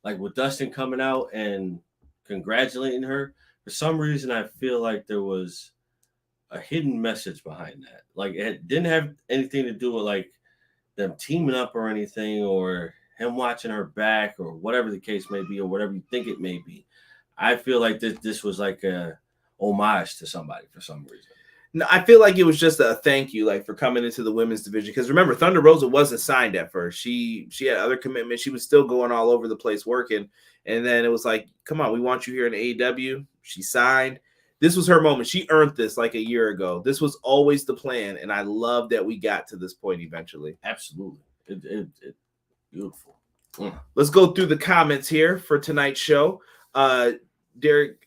like, with Dustin coming out and congratulating her, for some reason I feel like there was a hidden message behind that. Like, it didn't have anything to do with like them teaming up or anything, or him watching her back, or whatever the case may be, or whatever you think it may be. I feel like this was like a homage to somebody for some reason. No, I feel like it was just a thank you, like, for coming into the women's division. Because remember, Thunder Rosa wasn't signed at first. She had other commitments. She was still going all over the place working. And then it was like, come on, we want you here in AEW. She signed. This was her moment. She earned this like a year ago. This was always the plan. And I love that we got to this point eventually. Absolutely. It beautiful. Let's go through the comments here for tonight's show. Derek,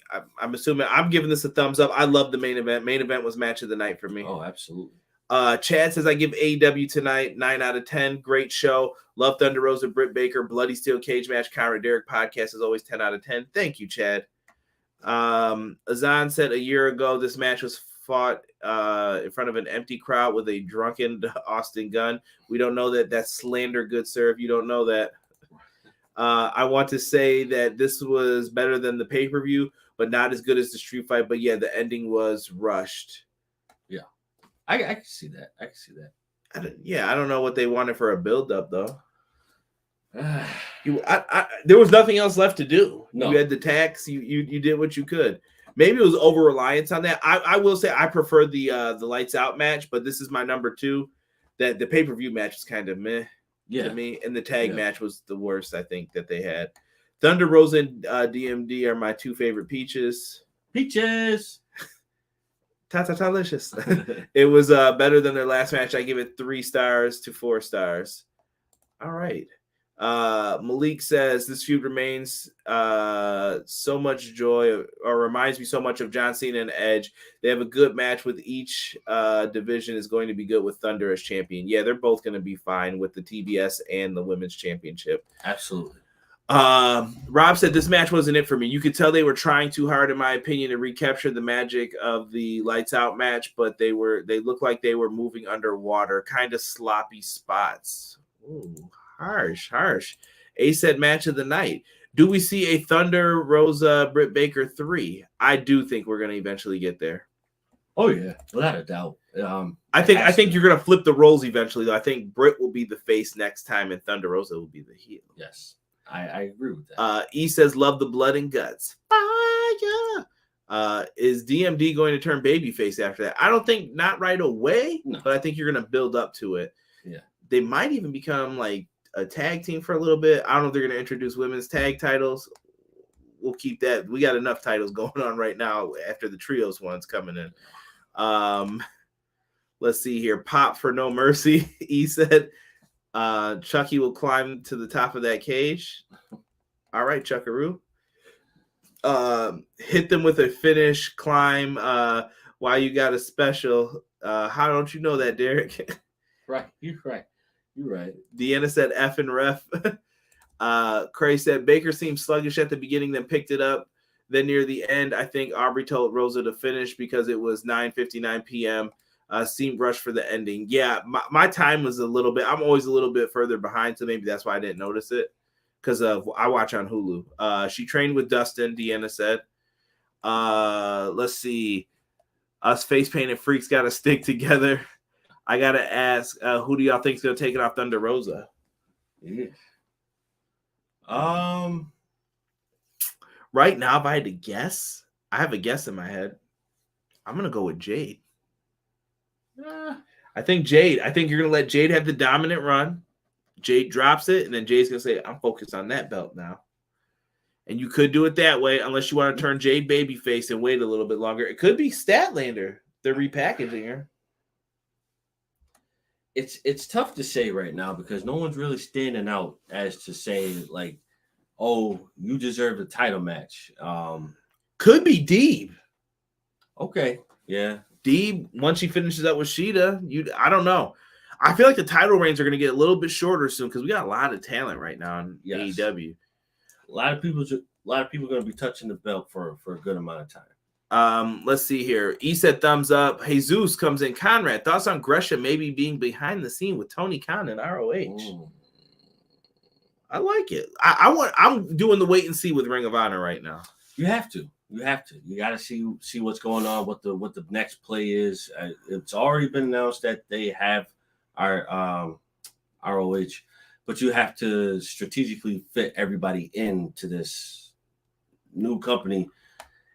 I'm assuming I'm giving this a thumbs up. I love the main event. Main event was match of the night for me. Oh, absolutely. Chad says, I give AEW tonight 9 out of 10. Great show. Love Thunder Rosa, Britt Baker, Bloody Steel Cage match. Kyra Derek podcast is always 10 out of 10. Thank you, Chad. Azan said a year ago this match was fought in front of an empty crowd with a drunken Austin Gunn. We don't know that. That's slander, good sir. If you don't know that, I want to say that this was better than the pay-per-view, but not as good as the street fight. But yeah, the ending was rushed. Yeah, I can see that. I can see that. I don't know what they wanted for a build-up though. There was nothing else left to do. No. You had the tax. You did what you could. Maybe it was over reliance on that. I will say I prefer the lights out match, but this is my number 2. That the pay-per-view match was kind of meh to me, and the tag match was the worst I think that they had. Thunder Rosa and DMD are my 2 favorite peaches. Peaches. Ta-ta-ta-licious. It was better than their last match. I give it 3 stars to 4 stars. All right. Malik says this feud remains so much joy, or reminds me so much of John Cena and Edge. They have a good match with each division is going to be good with Thunder as champion. Yeah, they're both going to be fine with the TBS and the Women's Championship. Absolutely. Rob said this match wasn't it for me. You could tell they were trying too hard, in my opinion, to recapture the magic of the lights out match, but they looked like they were moving underwater, kind of sloppy spots. Ooh. Harsh. A said match of the night. Do we see a Thunder Rosa Britt Baker 3? I do think we're going to eventually get there. Oh yeah, without a doubt. I think you're going to flip the roles eventually. Though I think Britt will be the face next time, and Thunder Rosa will be the heel. Yes, I agree with that. E says love the blood and guts. Fire. Is DMD going to turn babyface after that? I don't think not right away, but I think you're going to build up to it. Yeah, they might even become like a tag team for a little bit. I don't know if they're going to introduce women's tag titles. We'll keep that. We got enough titles going on right now after the trios one's coming in. Let's see here. Pop for no mercy. He said Chucky will climb to the top of that cage. All right, Chuckaroo. Hit them with a finish climb. Why you got a special? How don't you know that, Derek? Right. You're right. You're right. Deanna said F and ref. Cray said Baker seemed sluggish at the beginning, then picked it up. Then near the end, I think Aubrey told Rosa to finish because it was 9:59 p.m. Seemed rushed for the ending. Yeah, my time was a little bit. I'm always a little bit further behind, so maybe that's why I didn't notice it. Because I watch on Hulu. She trained with Dustin, Deanna said. Let's see. Us face painted freaks got to stick together. I got to ask, who do y'all think is going to take it off Thunder Rosa? Yeah. Right now, if I had to guess, I have a guess in my head. I'm going to go with Jade. I think you're going to let Jade have the dominant run. Jade drops it, and then Jade's going to say, I'm focused on that belt now. And you could do it that way, unless you want to turn Jade babyface and wait a little bit longer. It could be Statlander. They're repackaging her. It's tough to say right now because no one's really standing out as to say, like, oh, you deserve the title match. Could be Deeb. Okay, yeah. Deeb, once she finishes up with Sheeta, I don't know. I feel like the title reigns are going to get a little bit shorter soon because we got a lot of talent right now in AEW. A lot of people are going to be touching the belt for a good amount of time. Let's see here. E said thumbs up. Jesus comes in. Conrad, thoughts on Gresham maybe being behind the scene with Tony Khan and ROH? Ooh. I like it. I'm doing the wait and see with Ring of Honor right now. You have to. You got to see what's going on. What the next play is. It's already been announced that they have our ROH, but you have to strategically fit everybody into this new company.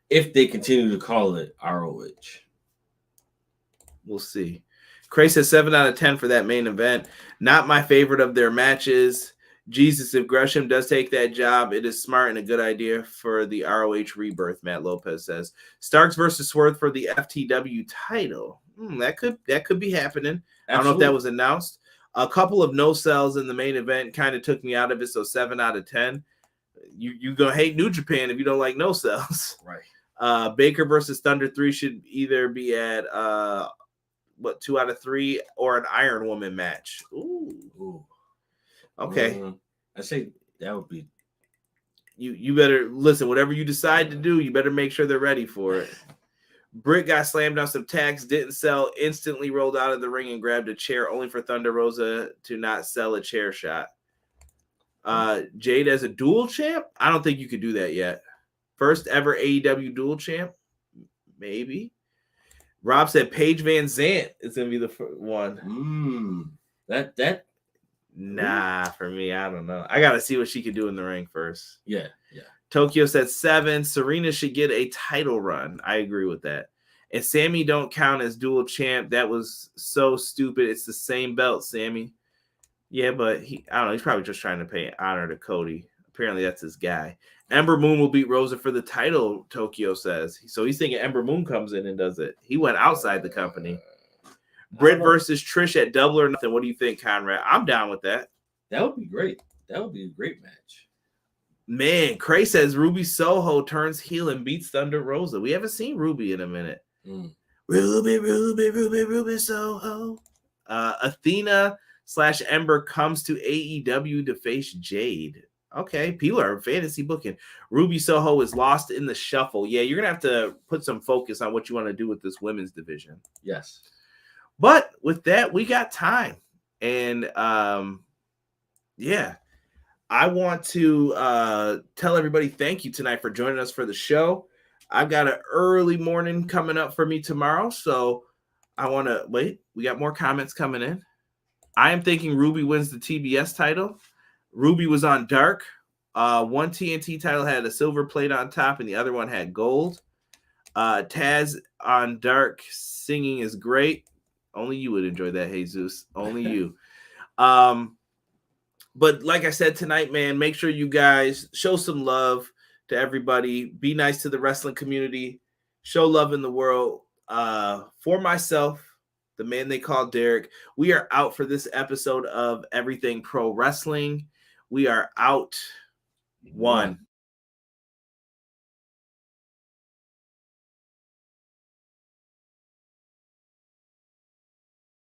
If they continue to call it ROH. We'll see. Cray says 7 out of 10 for that main event. Not my favorite of their matches. Jesus, if Gresham does take that job, it is smart and a good idea for the ROH rebirth, Matt Lopez says. Starks versus Swerve for the FTW title. That could be happening. Absolutely. I don't know if that was announced. A couple of no-sells in the main event kind of took me out of it, so 7 out of 10. You gonna hate New Japan if you don't like no-sells. Right. Baker versus Thunder 3 should either be at 2 out of 3 or an Iron Woman match. Ooh. Okay. I say that would be. You better listen. Whatever you decide to do, you better make sure they're ready for it. Britt got slammed on some tags, didn't sell, instantly rolled out of the ring and grabbed a chair, only for Thunder Rosa to not sell a chair shot. Jade as a dual champ? I don't think you could do that yet. First ever AEW dual champ? Maybe. Rob said Paige Van Zant is going to be the one. That Nah, for me, I don't know. I got to see what she could do in the ring first. Yeah. Tokyo said 7. Serena should get a title run. I agree with that. And Sammy don't count as dual champ. That was so stupid. It's the same belt, Sammy. Yeah, but I don't know. He's probably just trying to pay honor to Cody. Apparently, that's his guy. Ember Moon will beat Rosa for the title, Tokyo says. So he's thinking Ember Moon comes in and does it. He went outside the company. Britt versus Trish at Double or Nothing. What do you think, Conrad? I'm down with that. That would be great. That would be a great match. Man, Cray says Ruby Soho turns heel and beats Thunder Rosa. We haven't seen Ruby in a minute. Ruby Soho. Athena/Ember comes to AEW to face Jade. Okay, people are fantasy booking. Ruby Soho is lost in the shuffle. Yeah, you're going to have to put some focus on what you want to do with this women's division. Yes. But with that, we got time. And, yeah, I want to tell everybody thank you tonight for joining us for the show. I've got an early morning coming up for me tomorrow. So I want to wait. We got more comments coming in. I am thinking Ruby wins the TBS title. Ruby was on Dark. One TNT title had a silver plate on top, and the other one had gold. Taz on Dark singing is great. Only you would enjoy that, Jesus. Only you. But like I said tonight, man, make sure you guys show some love to everybody. Be nice to the wrestling community. Show love in the world. For myself, the man they call Derek, we are out for this episode of Everything Pro Wrestling. We are out. 1.